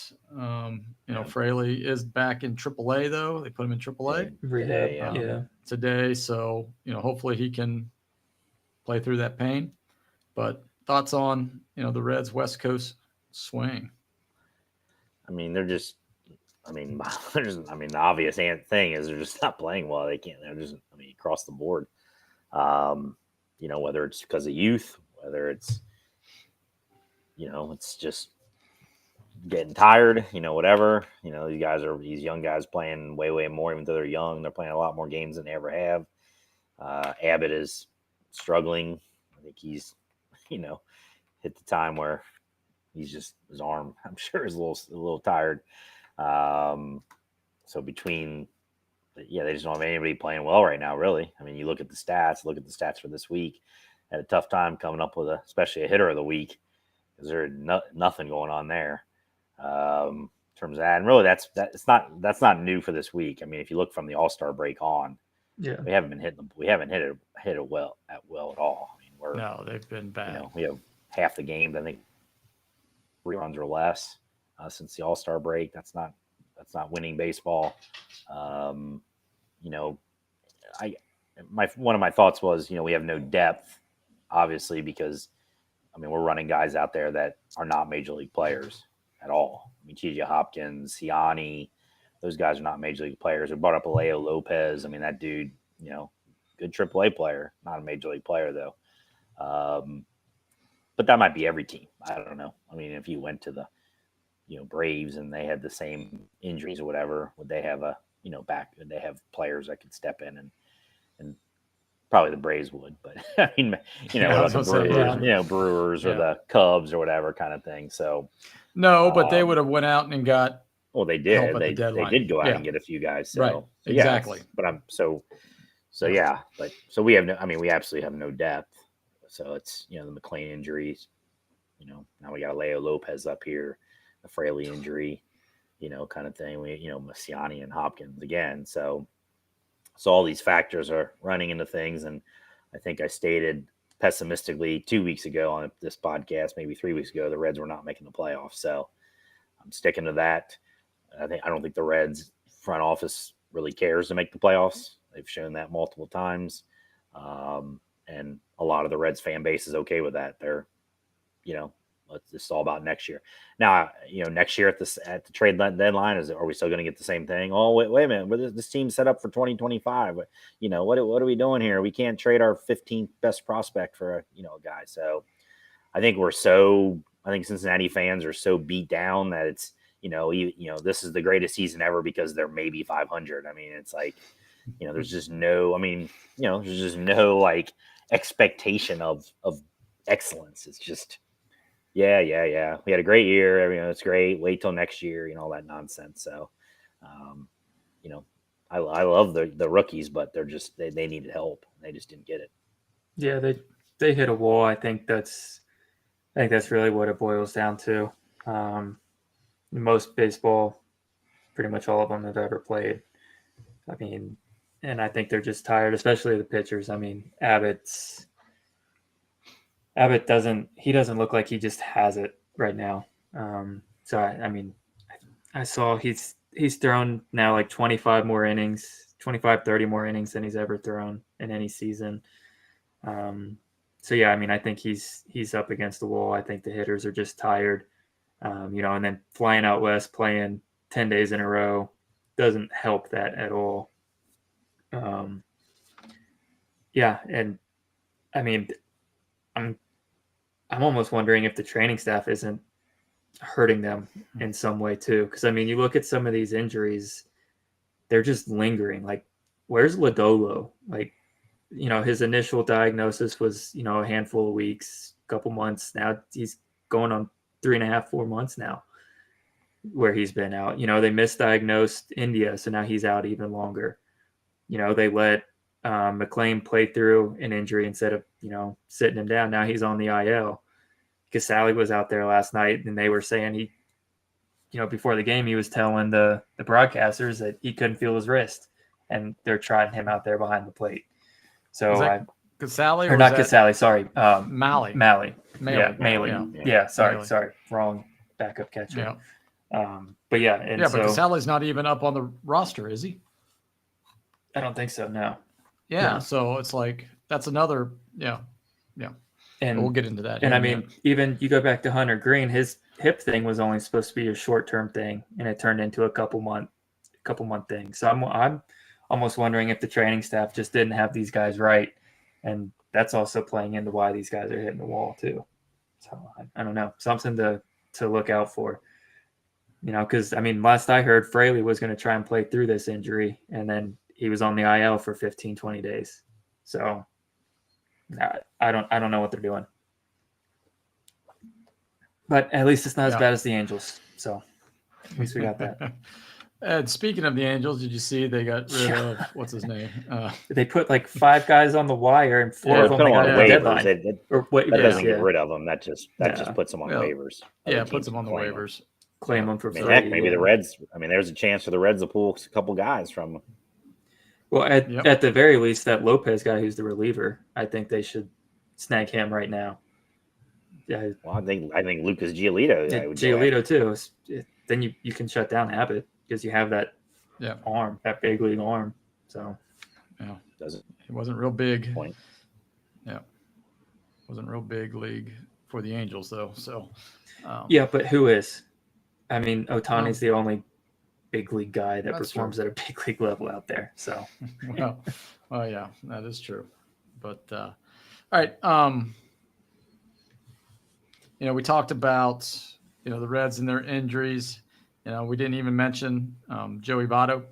Fraley is back in AAA though. They put him in AAA today. So, hopefully he can play through that pain. But thoughts on, the Reds West Coast swing? I mean, the obvious thing is they're just not playing well. They can't. They're just, across the board. Whether it's because of youth, whether it's, it's just getting tired. Whatever. These young guys playing way more, even though they're young. They're playing a lot more games than they ever have. Abbott is struggling. I think he's, hit the time where he's just his arm, I'm sure, is a little tired. So between, they just don't have anybody playing well right now, really. I mean, you look at the stats for this week. Had a tough time coming up with especially a hitter of the week, because there's nothing going on there in terms of that. And really, that's not new for this week. I mean, if you look from the All-Star break on, we haven't been hitting them. We haven't hit it well at all. I mean, they've been bad. We have half the games, I think, 3 runs or less since the All-Star break. That's not winning baseball. One of my thoughts was, we have no depth, obviously, because we're running guys out there that are not major league players at all. T.J. Hopkins, Siani, those guys are not major league players. We brought up Alejo Lopez. That dude, good AAA player, not a major league player though. But that might be every team. I don't know. If you went to the, Braves and they had the same injuries or whatever, would they have would they have players that could step in and probably the Braves would, but the Brewers or the Cubs or whatever kind of thing. So no, but they would have went out and got. Well, they did. They did go out and get a few guys. So, right. Exactly. But we have no. We absolutely have no depth. So it's the McLean injuries. Now we got Alejo Lopez up here, the Fraley injury. kind of thing. Messiani and Hopkins again. So all these factors are running into things. And I think I stated pessimistically 2 weeks ago on this podcast, maybe 3 weeks ago, the Reds were not making the playoffs. So I'm sticking to that. I don't think the Reds front office really cares to make the playoffs. They've shown that multiple times. And a lot of the Reds fan base is okay with that. They're, it's all about next year. Now, next year at the trade deadline, are we still going to get the same thing? Oh, wait a minute. This team's set up for 2025. What are we doing here? We can't trade our 15th best prospect for a guy. So I think Cincinnati fans are so beat down that it's, this is the greatest season ever because they're maybe 500. I mean, it's like, there's just no, there's just no like expectation of excellence. It's just, yeah. We had a great year. It's great. Wait till next year, all that nonsense. So, I love the rookies, but they're just, they needed help. They just didn't get it. Yeah. They hit a wall. I think that's really what it boils down to. Most baseball, pretty much all of them have ever played. And I think they're just tired, especially the pitchers. Abbott doesn't look like he just has it right now. I saw he's thrown now like 25 more innings, 25, 30 more innings than he's ever thrown in any season. I think he's up against the wall. I think the hitters are just tired. And then flying out west, playing 10 days in a row doesn't help that at all. And I'm almost wondering if the training staff isn't hurting them in some way too. Because you look at some of these injuries, they're just lingering. Like, where's Lodolo? Like, his initial diagnosis was, a handful of weeks, couple months. Now he's going on 3.5, 4 months now where he's been out. They misdiagnosed India, so now he's out even longer. They let McLean play through an injury instead of, sitting him down. Now he's on the IL. Casale was out there last night, and they were saying he, before the game, he was telling the broadcasters that he couldn't feel his wrist, and they're trying him out there behind the plate. So Casale or not Casale, sorry, Malley. Yeah, Maley. Yeah, sorry, wrong backup catcher. Yeah. But Casale's not even up on the roster, is he? I don't think so. No. Yeah. So it's like that's another. Yeah. And we'll get into that. And even you go back to Hunter Green, his hip thing was only supposed to be a short-term thing, and it turned into a couple month thing. So I'm almost wondering if the training staff just didn't have these guys right, and that's also playing into why these guys are hitting the wall too. So I don't know, something to look out for. Because last I heard, Fraley was going to try and play through this injury, and then he was on the IL for 15, 20 days. So I don't know what they're doing. But at least it's not as bad as the Angels. So at least we got that. And speaking of the Angels, did you see they got rid of what's his name? They put like 5 guys on the wire, and 4 of them they got a deadline. That doesn't get rid of them. That just puts them on waivers. Yeah, puts them on the waivers. Claim them for free. Heck, maybe the Reds. There's a chance for the Reds to pull a couple guys from them. Well, at the very least, that Lopez guy who's the reliever, I think they should snag him right now. Yeah. Well, I think Lucas Giolito. Giolito too. Then you can shut down Abbott because you have that arm, that big league arm. So it wasn't real big. Point. Yeah, wasn't real big league for the Angels though. So but who is? Ohtani's the only big league guy that performs at a big league level out there. So well, yeah, that is true. But all right, we talked about the Reds and their injuries. We didn't even mention Joey Votto.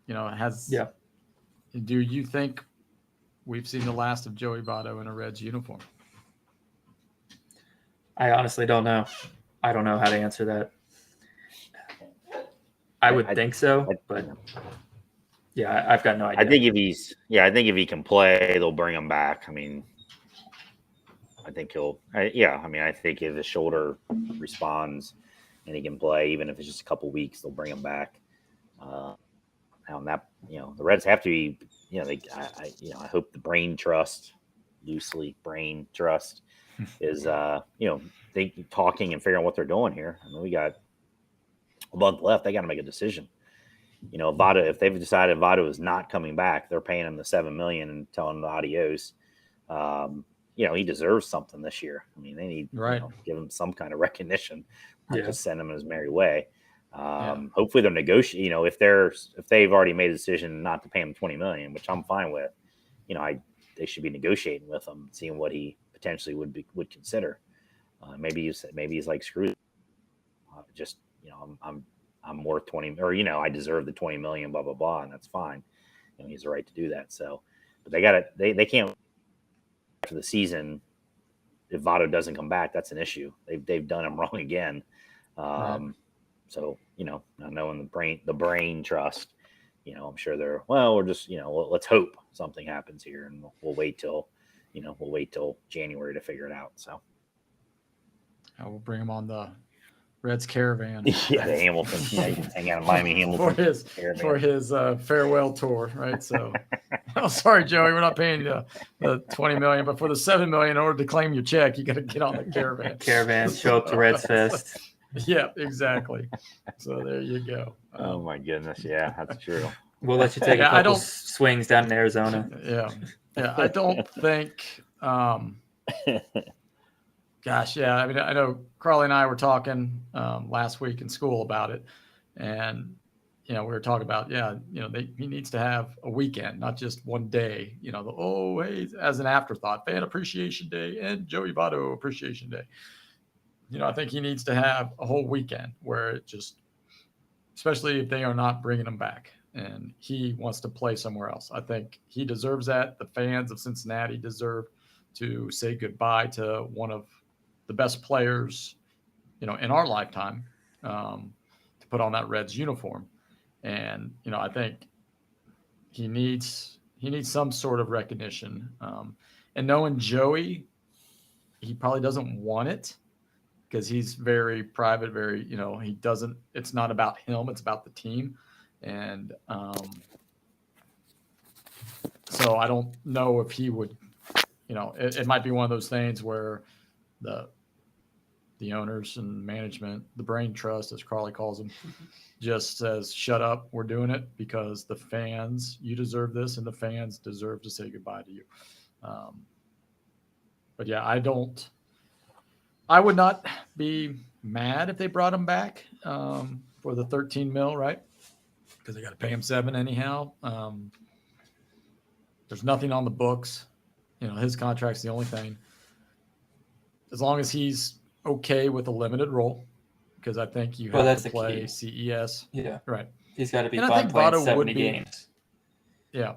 Do you think we've seen the last of Joey Votto in a Reds uniform? I honestly don't know. I don't know how to answer that. I would think so, but I've got no idea. I think if he can play, they'll bring him back. I think he'll. I think if his shoulder responds, and he can play, even if it's just a couple weeks, they'll bring him back. Now that the Reds have to be, I hope the brain trust, loosely brain trust, is they talking and figuring out what they're doing here. I mean, we got a month left. They got to make a decision. Votto, if they've decided Votto is not coming back, they're paying him the $7 million and telling him adios. He deserves something this year. I mean, they need give him some kind of recognition, not just send him on his merry way. Hopefully they're negotiating. If they've already made a decision not to pay him $20 million, which I'm fine with, they should be negotiating with him, seeing what he potentially would consider. Maybe he's like, screw it. I'm worth 20, or I deserve the 20 million, blah blah blah, and that's fine. He has the right to do that. So, but they can't after the season. If Votto doesn't come back, that's an issue. They've done him wrong again. So not knowing the brain trust, I'm sure we're just let's hope something happens here, and we'll wait till January to figure it out. So we'll bring him on the Reds caravan. Yeah, the Hamilton. Yeah, you can hang out in Miami Hamilton for his farewell tour, right? So, oh, sorry, Joey, we're not paying you the $20 million, but for the $7 million, in order to claim your check, you got to get on the caravan. Show up to Reds Fest. Yeah, exactly. So there you go. Oh my goodness, yeah, that's true. We'll let you take a couple swings down in Arizona. Yeah. I don't think. Gosh, yeah. I mean, I know Carly and I were talking last week in school about it, and we were talking about he needs to have a weekend, not just one day. Hey, as an afterthought, Fan Appreciation Day and Joey Votto Appreciation Day. I think he needs to have a whole weekend where it just, especially if they are not bringing him back and he wants to play somewhere else. I think he deserves that. The fans of Cincinnati deserve to say goodbye to one of the best players, in our lifetime, to put on that Reds uniform. And, I think he needs some sort of recognition. And knowing Joey, he probably doesn't want it because he's very private, he doesn't, it's not about him, it's about the team. And so I don't know if he would, it might be one of those things where the owners and management, the brain trust, as Carly calls them, just says, shut up, we're doing it because the fans, you deserve this, and the fans deserve to say goodbye to you. But yeah, I would not be mad if they brought him back for the 13 mil, right? Because they got to pay him 7 anyhow. There's nothing on the books. His contract's the only thing. As long as he's okay with a limited role, because I think you have to play CES. Yeah. Right. He's got to be fine playing 70 games. Yeah.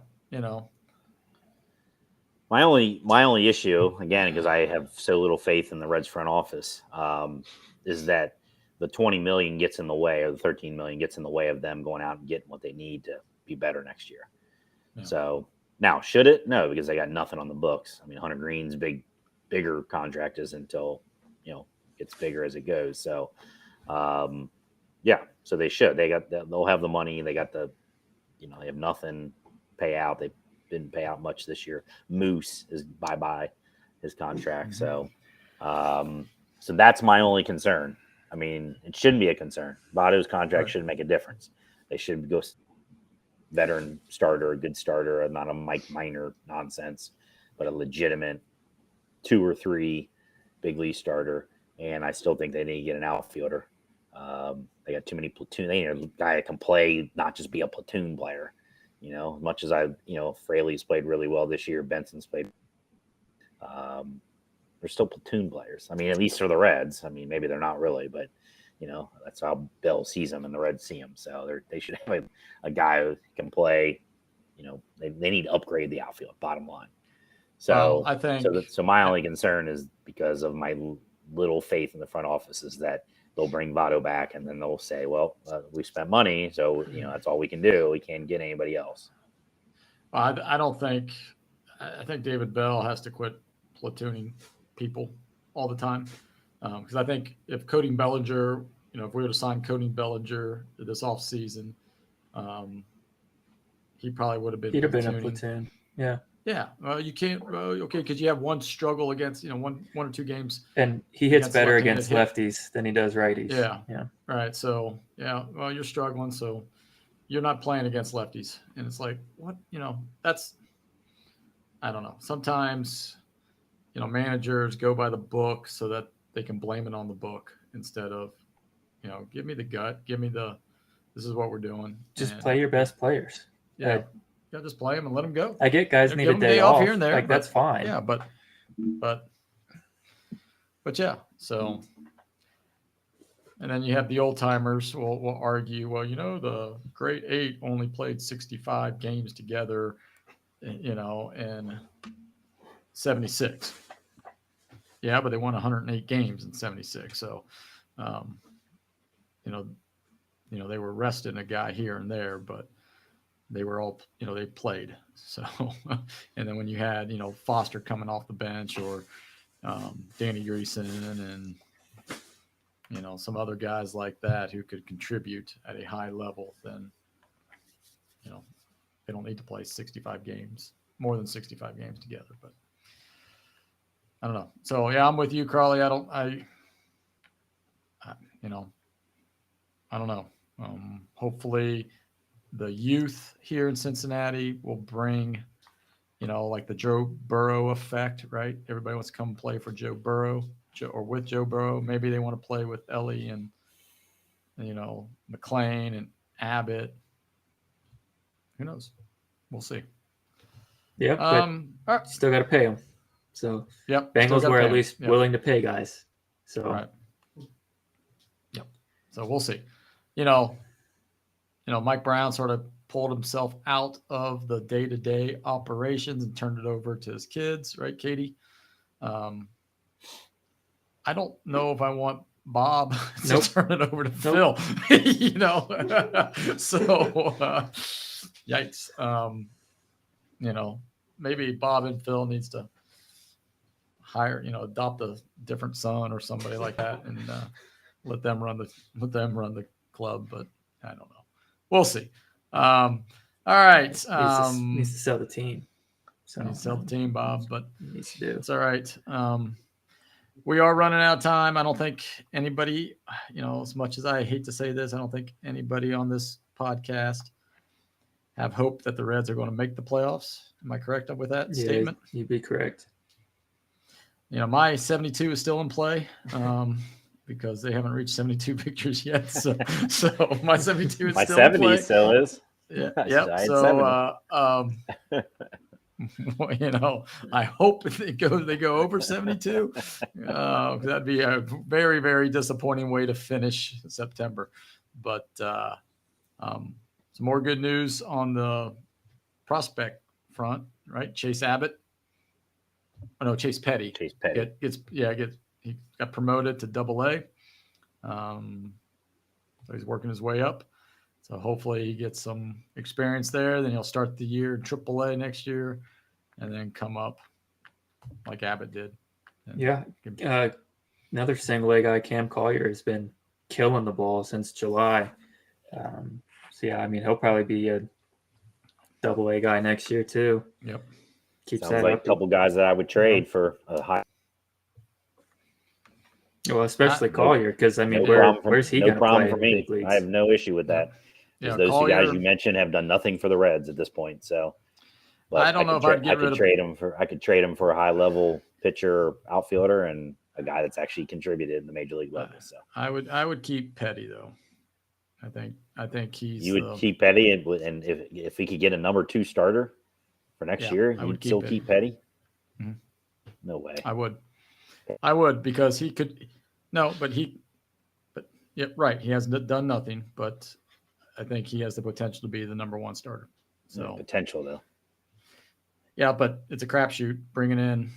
My only issue, again, because I have so little faith in the Reds front office, is that the 20 million gets in the way, or the 13 million gets in the way of them going out and getting what they need to be better next year. Yeah. So now, should it? No, because they got nothing on the books. I mean, Hunter Green's bigger contract is until gets bigger as it goes. So, so they should. They'll have the money. They got they have nothing pay out. They didn't pay out much this year. Moose is bye his contract. So that's my only concern. I mean, it shouldn't be a concern. Votto's contract shouldn't make a difference. They should go veteran starter, a good starter, not a Mike Minor nonsense, but a legitimate 2 or 3 big league starter. And I still think they need to get an outfielder. They got too many platoon. They need a guy that can play, not just be a platoon player. As much as Fraley's played really well this year, Benson's played. They're still platoon players. I mean, at least for the Reds. I mean, maybe they're not really, but that's how Bill sees them and the Reds see them. So they should have a guy who can play. They need to upgrade the outfield. Bottom line. So I think so my only concern is because of my little faith in the front office is that they'll bring Votto back and then they'll say, well, we spent money, so that's all we can do. We can't get anybody else. I think David Bell has to quit platooning people all the time, because I think if Cody Bellinger if we would have signed Cody Bellinger this offseason, he probably would have been. He'd have been a platooning. platoon. Yeah. Yeah. Well, you can't. Okay, because you have one struggle against one or two games. And he hits better left-handed against lefties than he does righties. Yeah. Yeah. Right. So yeah. Well, you're struggling. So you're not playing against lefties, and it's like what that's. I don't know. Sometimes, managers go by the book so that they can blame it on the book instead of, give me the gut, this is what we're doing. Just play your best players. Yeah. Just play them and let them go. I get guys need a day off here and there. Like, that's fine. Yeah. But yeah. So, and then you have the old timers will argue, well, the great 8 only played 65 games together, in 76. Yeah, but they won 108 games in 76. So, they were resting a guy here and there, but they were all, they played. So, and then when you had, Foster coming off the bench or Danny Greason and, some other guys like that who could contribute at a high level, then, they don't need to play 65 games, more than 65 games together. But I don't know. So yeah, I'm with you, Carly. I don't know. Hopefully the youth here in Cincinnati will bring, like the Joe Burrow effect, right? Everybody wants to come play for Joe Burrow or with Joe Burrow. Maybe they want to play with Ellie and McLean and Abbott. Who knows? We'll see. Yeah, but still got to pay them. So yep, Bengals were at least willing to pay guys. So right. Yep. So we'll see. Mike Brown sort of pulled himself out of the day-to-day operations and turned it over to his kids, right, Katie? I don't know if I want Bob to turn it over to Phil. So yikes. Maybe Bob and Phil needs to hire, adopt a different son or somebody like that and let them run the club. But I don't know. We'll see. All right. Needs to sell the team. So needs to sell the team, Bob, but needs to do. It's all right. We are running out of time. I don't think anybody, as much as I hate to say this, I don't think anybody on this podcast have hope that the Reds are going to make the playoffs. Am I correct with that statement? You'd be correct. My 72 is still in play because they haven't reached 72 victories yet. So my 72 is my still 70 in play. Still is. Yeah. Yep. So, I hope they go over 72. That'd be a very, very disappointing way to finish September. But some more good news on the prospect front, right? Chase Abbott. Oh no, Chase Petty. Chase Petty. He got promoted to AA. So he's working his way up. So hopefully he gets some experience there. Then he'll start the year in AAA next year, and then come up like Abbott did. Another single A guy, Cam Collier, has been killing the ball since July. He'll probably be a AA guy next year too. Yep. Sounds like a couple guys that I would trade for a high. Well, especially Collier, because where's he going to play? No problem for me. I have no issue with that. Yeah, those two guys you mentioned have done nothing for the Reds at this point. So, but I don't know if I'd get rid of trade him for. I could trade him for a high level pitcher, outfielder, and a guy that's actually contributed in the major league level. So I would keep Petty though. I think he's. You would keep Petty, and if he could get a number 2 starter for next year, you'd still keep Petty. Mm-hmm. No way. I would because he could. No, but yeah, right. He hasn't done nothing, but I think he has the potential to be the number 1 starter. So potential though. Yeah, but it's a crapshoot bringing in.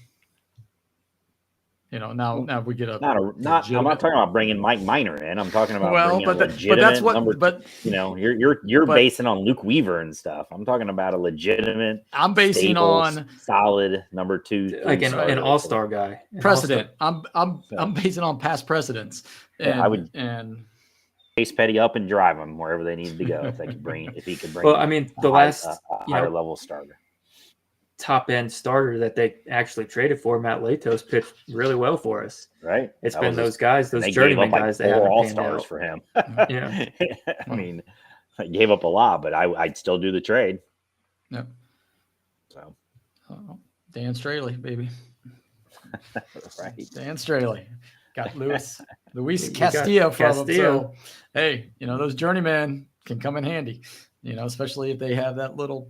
Now if we get I'm not talking about bringing Mike Minor in. I'm talking about bringing a legitimate but that's what. Number, but you're basing on Luke Weaver and stuff. I'm talking about a legitimate. I'm basing on solid number 2, like an all-star guy. Precedent. I'm basing on past precedents. And, I would. And Chase Petty up and drive them wherever they needed to go. If he could bring. Well, I mean, the last higher level starter, top end starter that they actually traded for, Matt Latos, pitched really well for us. Right. It's been those guys, those journeyman guys that haven't all panned stars out for him. Yeah. I mean, I gave up a lot, but I'd still do the trade. Yep. So, Dan Straley, baby. right. Dan Straley got Luis We got Castillo from him. Castillo. So, hey, those journeymen can come in handy. Especially if they have that little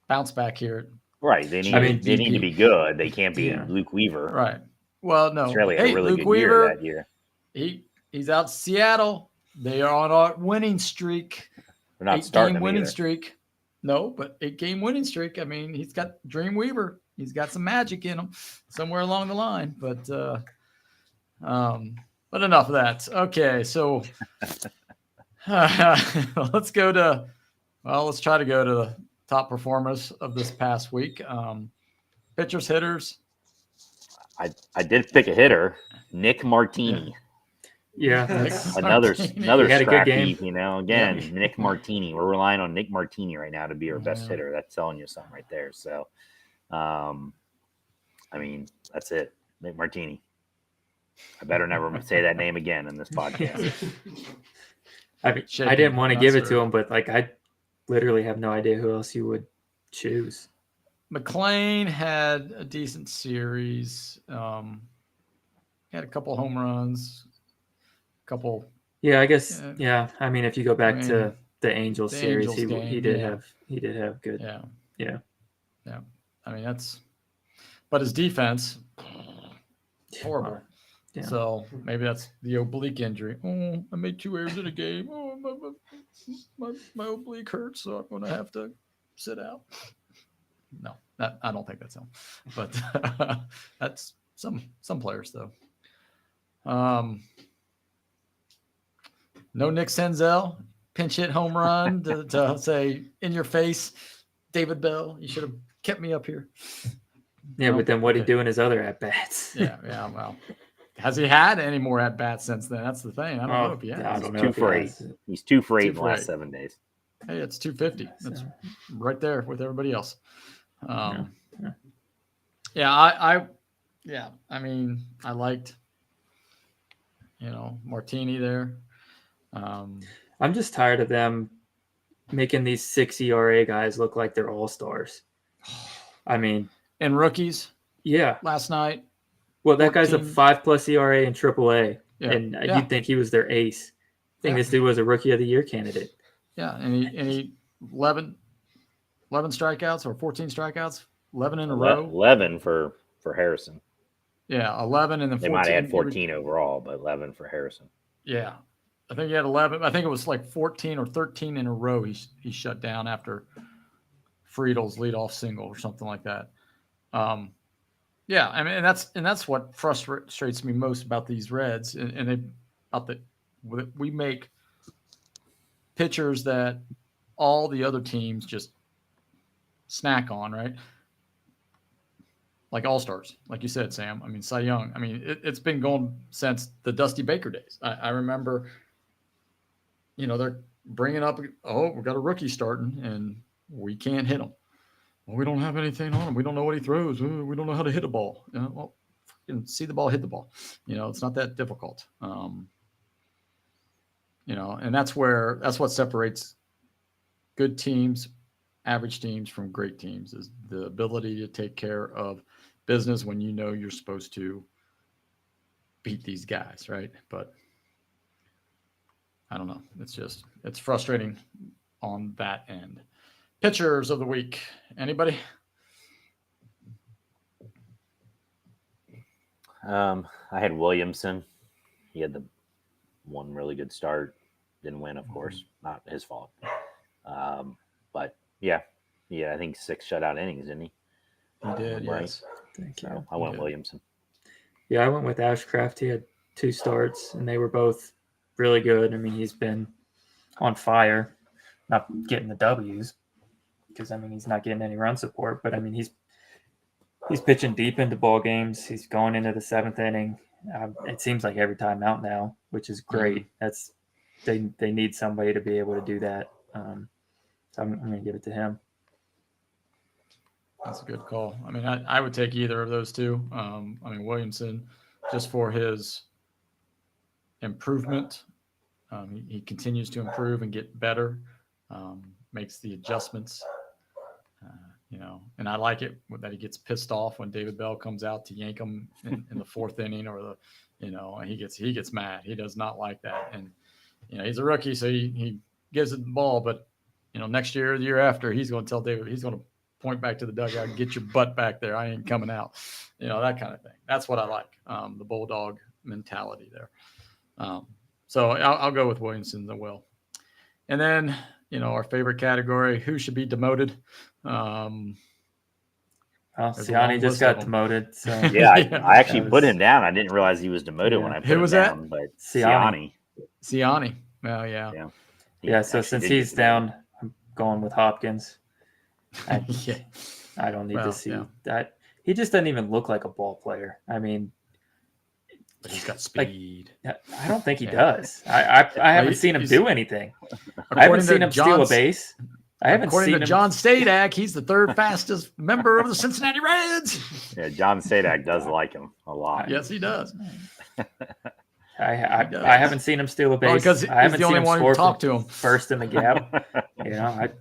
bounce back here. Right. They need to be good. They can't be Luke Weaver. Right. Well, no. Australia had a really Luke good Weaver, year that year. He's out Seattle. They are on a winning streak. They're not starting them winning either. streak. No, but 8-game winning streak. I mean, he's got Dreamweaver. He's got some magic in him somewhere along the line. But enough of that. Okay, so let's try to go to the top performers of this past week. Pitchers, hitters. I did pick a hitter, Nick Martini. Yeah, another had a good game. Again, Nick Martini. We're relying on Nick Martini right now to be our best hitter. That's telling you something right there. So, I mean, that's it. Nick Martini. I better never say that name again in this podcast. I didn't want to give it to him, but I literally have no idea who else you would choose. McLean had a decent series. Had a couple home runs. Yeah, I guess. Yeah, I mean, if you go back to the Angels series, he did have good. Yeah. I mean, but his defense horrible. Yeah. So maybe that's the oblique injury. Oh, I made 2 errors in a game. Oh, my oblique hurts, so I'm going to have to sit out. No, I don't think that's him, but that's some players though. No Nick Senzel, pinch hit home run to say in your face, David Bell, you should have kept me up here. Yeah, but then what did he do in his other at bats? Yeah. Well, has he had any more at bats since then? That's the thing. I don't know if he has. I don't know. 2 for 8. He's 2 for 8 in the last 7 days. Hey, it's 250. That's right there with everybody else. I mean, I liked, Martini there. I'm just tired of them making these 6 ERA guys look like they're all-stars. I mean, and rookies. Yeah. Last night. Well, that guy's a 5+ ERA in AAA, and you'd think he was their ace. I think this dude was a Rookie of the Year candidate. Yeah, and he 11 strikeouts or 14 strikeouts, 11 in a row. 11 for Harrison. Yeah, 11 and then 14. They might have had 14 overall, but 11 for Harrison. Yeah, I think he had 11. I think it was like 14 or 13 in a row. He shut down after Friedel's leadoff single or something like that. Yeah, I mean, and that's what frustrates me most about these Reds, we make pitchers that all the other teams just snack on, right? Like all-stars, like you said, Sam. I mean, Cy Young. I mean, it's been going since the Dusty Baker days. I remember, they're bringing up, we got a rookie starting, and we can't hit him. Well, we don't have anything on him. We don't know what he throws. We don't know how to hit a ball. Well, see the ball, hit the ball. It's not that difficult. And that's what separates good teams, average teams from great teams is the ability to take care of business when you're supposed to beat these guys, right? But I don't know. It's frustrating on that end. Pitchers of the week. Anybody? I had Williamson. He had the one really good start. Didn't win, of course. Not his fault. But yeah, I think 6 shutout innings, didn't he? He did, right? Yes. Thank you. So I went Williamson. Yeah, I went with Ashcraft. He had 2 starts, and they were both really good. I mean, he's been on fire, not getting the W's because, he's not getting any run support. But, he's pitching deep into ball games. He's going into the 7th inning. It seems like every time out now, which is great. That's they need somebody to be able to do that. So I'm going to give it to him. That's a good call. I mean, I would take either of those two. I mean, Williamson, just for his improvement. He continues to improve and get better, makes the adjustments, and I like it that he gets pissed off when David Bell comes out to yank him in the fourth inning or he gets mad. He does not like that. And, he's a rookie, so he gives it the ball, but, next year, the year after, he's going to tell David, he's going to point back to the dugout, get your butt back there. I ain't coming out, that kind of thing. That's what I like. The Bulldog mentality there. So I'll go with Williamson as well. And then, our favorite category, who should be demoted? Siani just got demoted. So. Yeah, I actually put him down. I didn't realize he was demoted when I put him down. But Siani. Oh, yeah. Yeah, so since he's down, I'm going with Hopkins. I don't need to see that. He just doesn't even look like a ball player. I mean, but he's got speed. I don't think he does. I haven't seen him do anything. I haven't seen him steal a base. According to John Stadak, he's the third fastest member of the Cincinnati Reds. Yeah, John Stadak does like him a lot. Yes, he does. I haven't seen him steal a base. Because I haven't he's the only one who talked to him first in the gap. Man.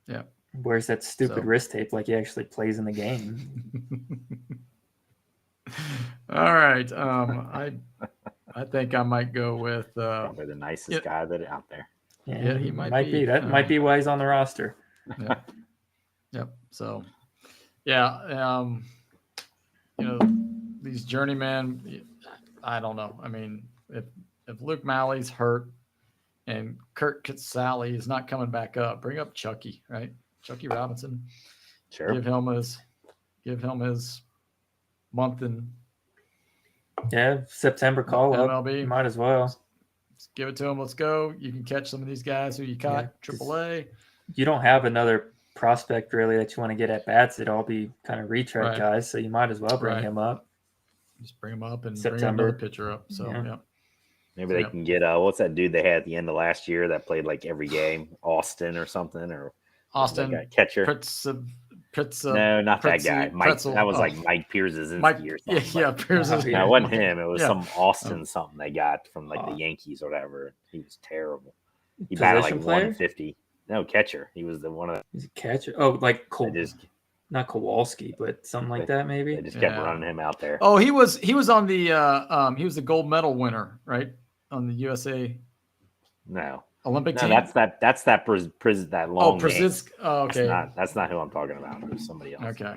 Yeah. Where's that stupid wrist tape like he actually plays in the game? All right. I think I might go with probably the nicest guy that out there. Yeah, he might be. That might be why he's on the roster. Yep. So, these journeymen, I don't know. I mean, if Luke Malley's hurt and Kurt Casale is not coming back up, bring up Chucky, right? Chucky Robinson. Sure. Give him his month in September call MLB. You might as well. Let's give it to him. Let's go. You can catch some of these guys who you caught AAA. You don't have another prospect really that you want to get at bats. It'll all be kind of retread guys, so you might as well bring him up. Just bring him up and September. bring another pitcher up. So maybe they can get what's that dude they had at the end of last year that played like every game, Austin or something, or catcher. No, not that guy. Mike. That was like Mike Pierce's or something. Yeah, Pierce's. No, it wasn't him. It was some Austin something they got from like the Yankees or whatever. He was terrible. He batted like 150. No, catcher. He was the one of. He's a catcher. Oh, like not Kowalski, but something like that maybe. They just kept running him out there. Oh, he was on the he was the gold medal winner, right? On the USA. No. Olympic team. That's that that long. Brzezinski. Oh, okay. That's not who I'm talking about. It was somebody else. Okay.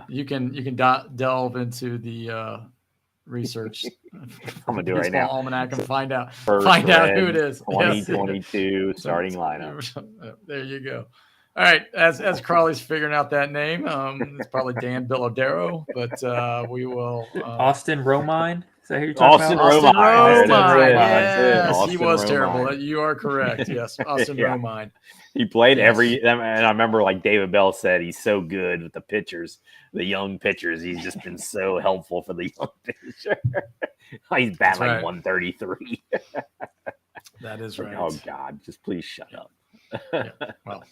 You can delve into the research. I'm gonna do it right now. Almanac and find out who it is. 2022 starting lineup. There you go. All right, as Crawley's figuring out that name, it's probably Dan Billodero, but we will. Austin Romine. Is that who you're talking about? Austin Romine. Yes, Austin he was Romine. Terrible. You are correct. Yes, Austin Romine. He played and I remember like David Bell said, he's so good with the young pitchers. He's just been so helpful for the young pitcher. He's batting like 133. That is right. Oh God, just please shut up. Well.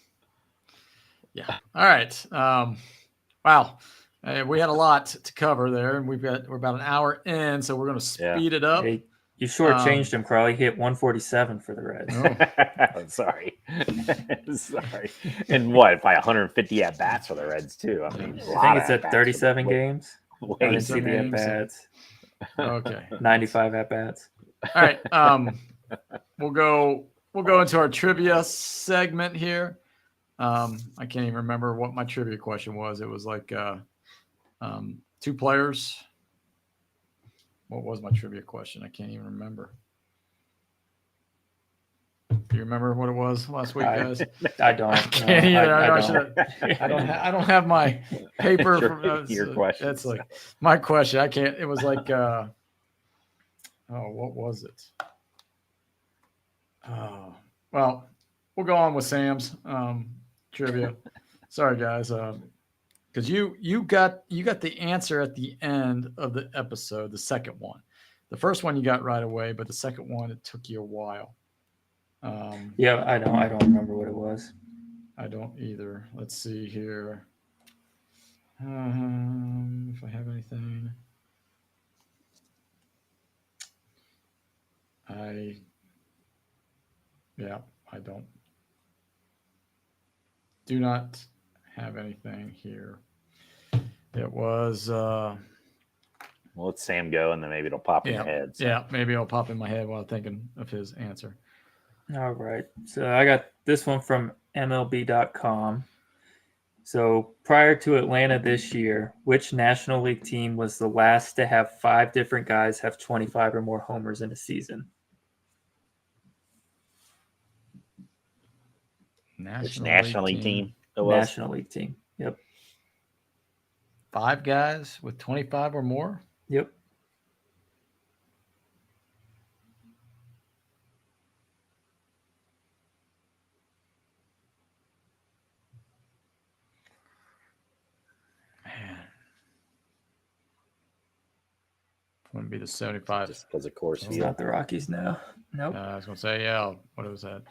Yeah. All right. Wow. We had a lot to cover there, and we're about an hour in, so we're going to speed it up. Hey, you shortchanged him, Crawley. He hit 147 for the Reds. Sorry. And what? By 150 at bats for the Reds too. I mean, I think it's at 37 games. I didn't see the at bats. Okay. 95 at bats. All right. We'll go into our trivia segment here. I can't even remember what my trivia question was. It was like two players. What was my trivia question? I can't even remember. Do you remember what it was last week, guys? I don't. I can't either. I don't have my paper. Your question. That's like my question. I can't. It was like, what was it? Well, we'll go on with Sam's trivia. Sorry, guys. Because you got the answer at the end of the episode, the second one. The first one you got right away, but the second one, it took you a while. Yeah, I don't remember what it was. I don't either. Let's see here. If I have anything. I don't. Do not have anything here. It was Well, let Sam go, and then maybe it'll pop in your head. So. Yeah, maybe it'll pop in my head while thinking of his answer. All right. So I got this one from MLB.com. So prior to Atlanta this year, which National League team was the last to have 5 different guys have 25 or more homers in a season? Which National League team it was? National League team. Yep. 5 guys with 25 or more? Yep. Man. Wouldn't be the 75. Just because of course It's not the Rockies now. Nope. I was going to say, yeah. What was that?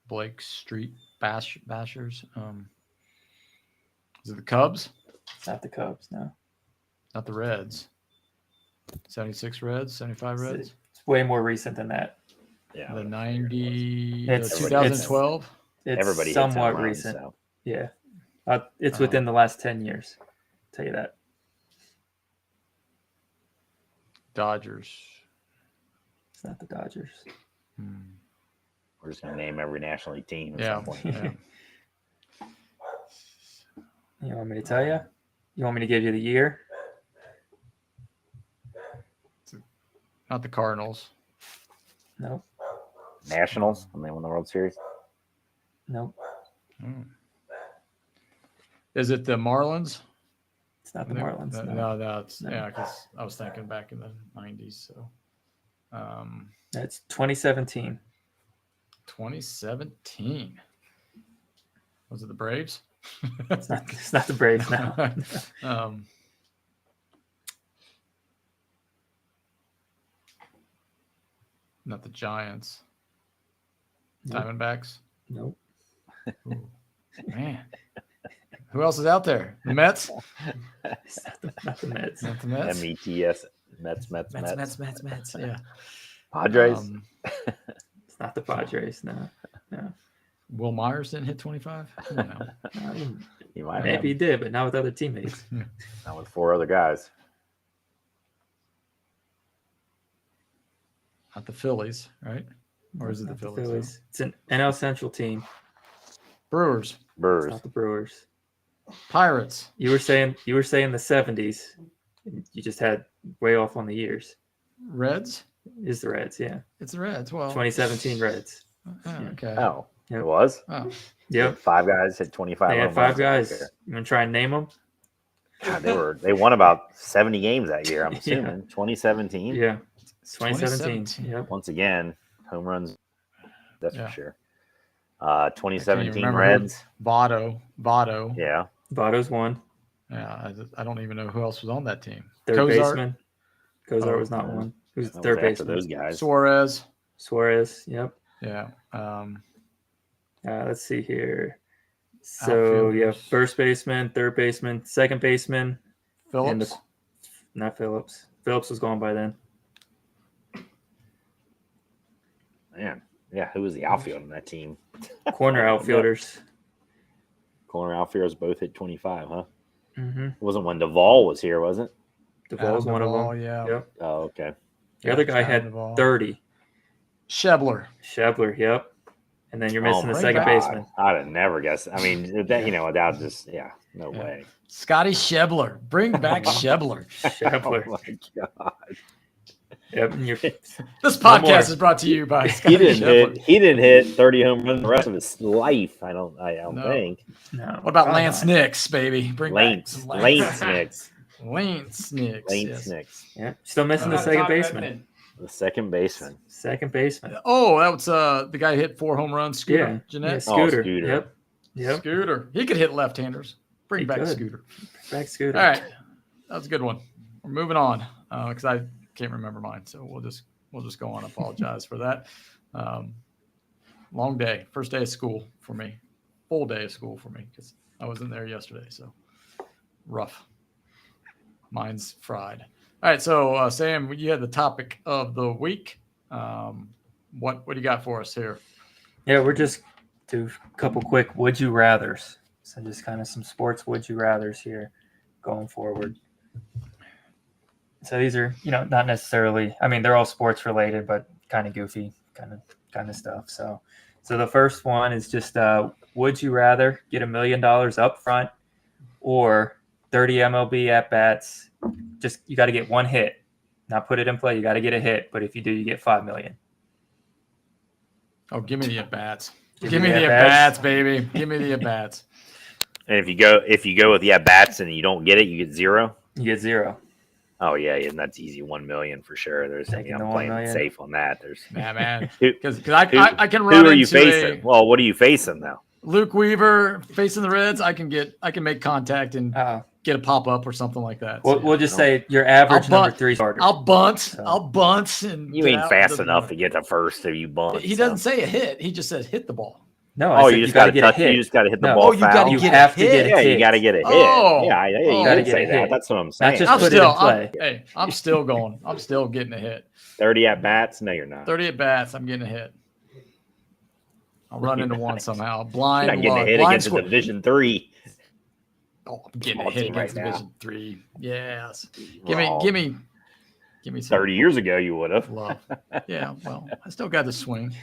Blake Street Bashers. Is it the Cubs? It's not the Cubs, no. Not the Reds. 76 Reds, 75 Reds. It's way more recent than that. Yeah. The 90, It's- the 2012. It's Everybody hits home somewhat runs, recent. so. Yeah. It's within the last 10 years. I'll tell you that. Dodgers. It's not the Dodgers. We're just going to name every National League team at Yeah. some point. Yeah. You want me to tell you? You want me to give you the year? Not the Cardinals. Nope. Nationals when they won the World Series. Nope. Is it the Marlins? It's not the Marlins. No. No, it's No. yeah, because I was thinking back in the 90s. So, It's 2017. 2017. Was it the Braves? It's not the Braves now. Not the Giants. Nope. Diamondbacks. Nope. Ooh, man, who else is out there? The Mets. It's not the Mets. Not the Mets. METS. Mets. Mets. Yeah. Padres. It's not the Padres. No. Will Myers didn't hit 25. Come on now. You might Maybe he did, but not with other teammates. not with 4 other guys. Not the Phillies, right? Or is it the Not Phillies? It's an NL Central team. Brewers. It's Brewers. not the Brewers. Pirates. You were saying the 70s. You just had way off on the years. Reds. Is the Reds? Yeah. It's the Reds. Well, 2017 Reds. okay. Oh, Yep. it was? Oh, Yep. 5 guys hit 25. They had home 5 runs. guys. You want to try and name them? God, they won about 70 games that year, I'm assuming. 2017. Yeah. 2017. Yep. Once again, home runs. That's Yeah. for sure. I can't 2017 even remember Reds. Votto. Yeah. Votto's one. Yeah, I don't even know who else was on that team. Third Cozart, baseman. Cozart Oh, was not yeah. one. Who's the That third was after baseman? those guys. Suarez. Suarez. Yep. Yeah. Let's see here. So you have Outfielders. first baseman, third baseman, second baseman. Phillips. Not Phillips. Phillips was gone by then. Man. Yeah, who was the outfield on that team? Corner outfielders. Corner outfielders both hit 25, huh? Mm-hmm. It wasn't when Duvall was here, was it? Duvall's one of Duvall, them. Yeah. Yep. Oh, okay. The other guy Adam had Duvall. 30. Shebler. Shebler. Yep. And then you're missing the my second God. baseman. I'd have never guessed. I mean, that without just no Yeah. way. Scotty Shebler. Bring back Shebler. Shebler. Oh my God. Yep. And This One more. podcast is brought to you by Scotty He didn't Shebler. hit. He didn't hit 30 home runs the rest of his life. I don't No. think. no. What about probably Lance not. Nix, baby? Bring back some Lance Nix. Lance Nix. Lance yes. Nix. Yeah. Still missing the Uh, second baseman. The second baseman. Second baseman. Oh, that was the guy who hit 4 home runs. Scooter. Yeah. Jeanette. Scooter. Scooter. Yep. Yep. Scooter. He could hit left-handers. Bring He back could. Scooter. Back Scooter. All right. That was a good one. We're moving on because I can't remember mine. So we'll just go on. Apologize for that. Long day, first day of school for me, full day of school for me because I wasn't there yesterday. So rough. Mine's fried. All right. So Sam, you had the topic of the week. What do you got for us here? Yeah, we're just do a couple quick would you rathers. So just kind of some sports would you rathers here going forward. So these are, not necessarily, I mean, they're all sports related, but kind of goofy kind of stuff. So the first one is just would you rather get $1 million up front or 30 MLB at bats? Just you got to get one hit, not put it in play. You got to get a hit, but if you do, you get $5 million. Oh, give me the at bats. Give Give me me the the at at-bats. bats, baby. Give me the at bats. And if you go with the at bats and you don't get it, you get 0. You get 0. Oh yeah, and that's easy. 1 million for sure. Taking the I'm 1 playing million. safe on that. There's Man. Who- Because I can run who are you into facing? Well, what are you facing though? Luke Weaver facing the Reds. I can make contact and get a pop up or something like that. We'll just say your average number 3 starter. I'll bunt. So. I'll bunt and You get ain't out. fast Doesn't enough matter. to get to first if you bunt. He doesn't say a hit. He just says hit the ball. No, I said you just got to gotta get a touch. hit. You just got to hit the No. ball. Oh, you gotta foul. You get have a to get a hit. Yeah, hit. you got to get a hit. Oh. Yeah, you Oh. got to Gotta say get a that. hit. That's what I'm saying. just I'm put it in play. Hey, I'm still going. I'm still getting a hit. 30 at bats? No, you're not. 30 at bats. I'm getting a hit. I'll run into one somehow. You're Blind not getting a luck. hit Blind against score. a Division 3. Oh, I'm getting a Small hit team right against now. Division 3. Yes. Wrong. Give me some 30 years ago, you would have. love. Yeah, well, I still got the swing.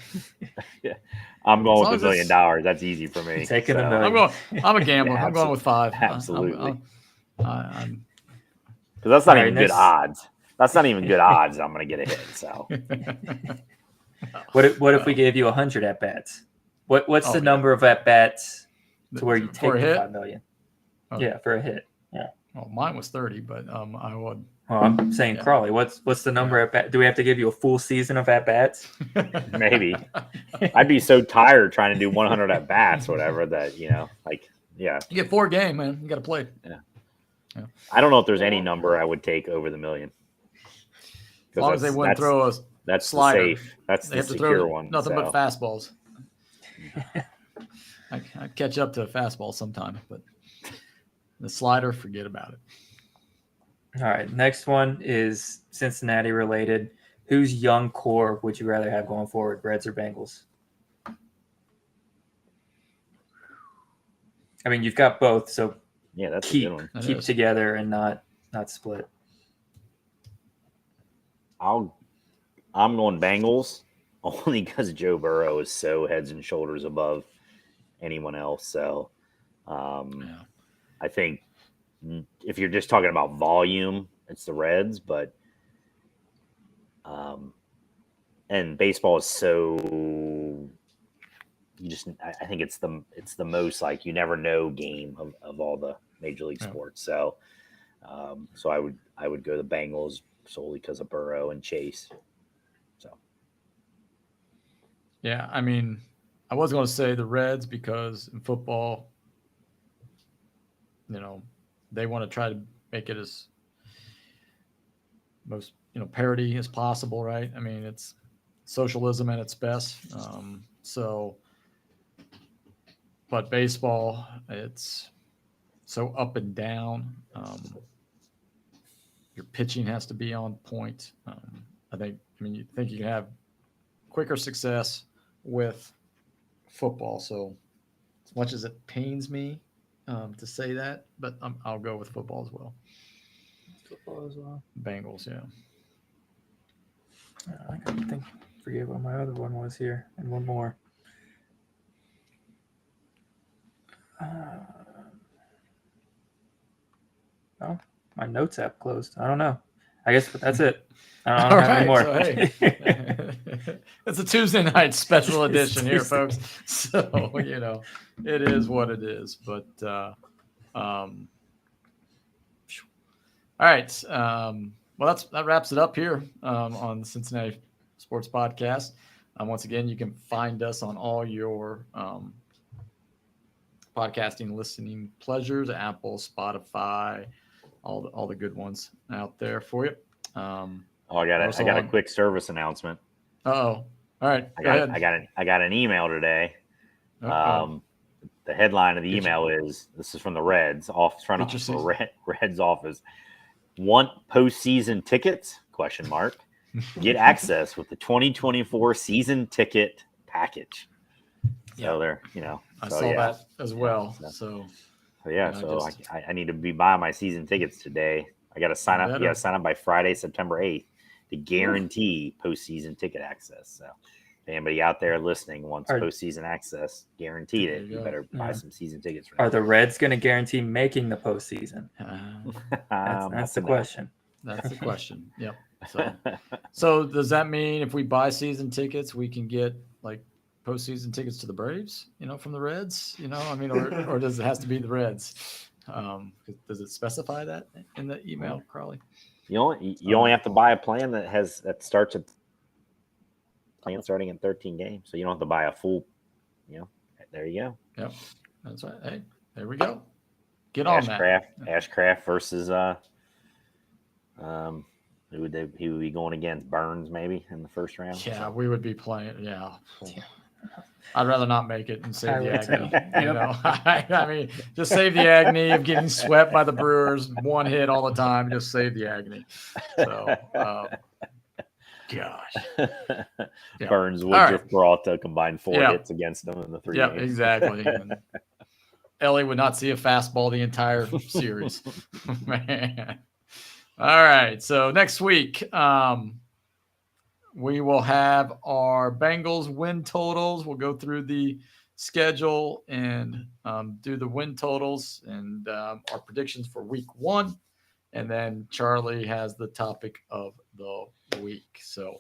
I'm going As with long $1 as million. That's easy for me. Taking $1 I'm million. I'm a gambler. Yeah, I'm going with 5. absolutely. I'm Because that's not All right, even good next- odds. That's not even good odds that I'm going to get a hit. So What if we gave you 100 at bats? What's the yeah. number of at bats to where you take For a the hit? $5 million? Oh. Yeah, for a hit. Well, mine was 30, but I would. Well, I'm saying Yeah. Crawley. What's the number at bat? Do we have to give you a full season of at bats? maybe I'd be so tired trying to do 100 at bats, whatever. That yeah. You get 4 game, man. You got to play. I don't know if there's any number I would take over the $1 million. As long as they wouldn't throw us. That's slider. the safe. That's They the have to secure throw one. nothing so. but fastballs. I catch up to a fastball sometime, but the slider, forget about it. All right. Next one is Cincinnati related. Whose young core would you rather have going forward, Reds or Bengals? I mean, you've got both, so Yeah, that's a keep good one. That keep is. together and not split. I'm going Bengals only because Joe Burrow is so heads and shoulders above anyone else. So Yeah. I think if you're just talking about volume, it's the Reds, but and baseball is so I think it's the most like you never know game of all the major league sports. So so I would go the Bengals solely because of Burrow and Chase. So Yeah, I mean, I was going to say the Reds because in football, they want to try to make it as most, parity as possible, right? I mean, it's socialism at its best. But baseball, it's so up and down. Your pitching has to be on point. You think you can have quicker success with football. So as much as it pains me to say that, but I'll go with football as well. Football as well. Bengals, yeah. I forget what my other one was here, and one more. Oh, my notes app closed. I don't know. I guess that's it. I don't have any more. So, hey, it's a Tuesday night special edition here, folks. So, it is what it is. But, all right. Well, that wraps it up here on the Cincinnati Sports Podcast. Once again, you can find us on all your podcasting listening pleasures: Apple, Spotify, all the good ones out there for you. Oh, I got a quick service announcement. Uh-oh. All right. Go ahead. I got an email today. Uh-oh. The headline of the email is, this is from the Reds Reds office. Want postseason tickets? ? Get access with the 2024 season ticket package. So they're, I saw that as well. So I need to be buying my season tickets today. I got to sign up. You got to sign up by Friday, September 8th to guarantee postseason ticket access. So if anybody out there listening wants postseason access, guaranteed it. You better buy some season tickets. Are the Reds going to guarantee making the postseason? That's the question. That's the question. Yep. So does that mean if we buy season tickets, we can get like postseason tickets to the Braves, from the Reds, or does it have to be the Reds? Does it specify that in the email, Crawley? You only have to buy a plan that starts at plan starting in 13 games, so you don't have to buy a full. There you go. Yep, that's right. Hey, there we go. Get on that. Ashcraft versus who would be going against? Burns maybe in the first round. Yeah, we would be playing. Yeah. I'd rather not make it and save the agony. I mean, just save the agony of getting swept by the Brewers, one hit all the time. Just save the agony. So, gosh. Burns Woodruff brought a combined 4 hits against them in the 3 games. Yeah, exactly. And Ellie would not see a fastball the entire series. Man. All right. So next week, we will have our Bengals win totals. We'll go through the schedule and do the win totals and our predictions for week 1. And then Charlie has the topic of the week. So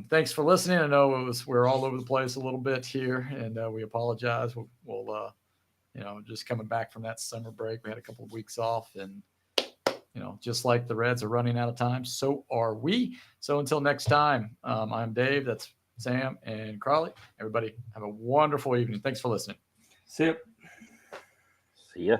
thanks for listening. I know we're all over the place a little bit here, and we apologize. We'll just coming back from that summer break. We had a couple of weeks off, and just like the Reds are running out of time, so are we. So until next time, I'm Dave. That's Sam and Crawley. Everybody have a wonderful evening. Thanks for listening. See ya. See ya.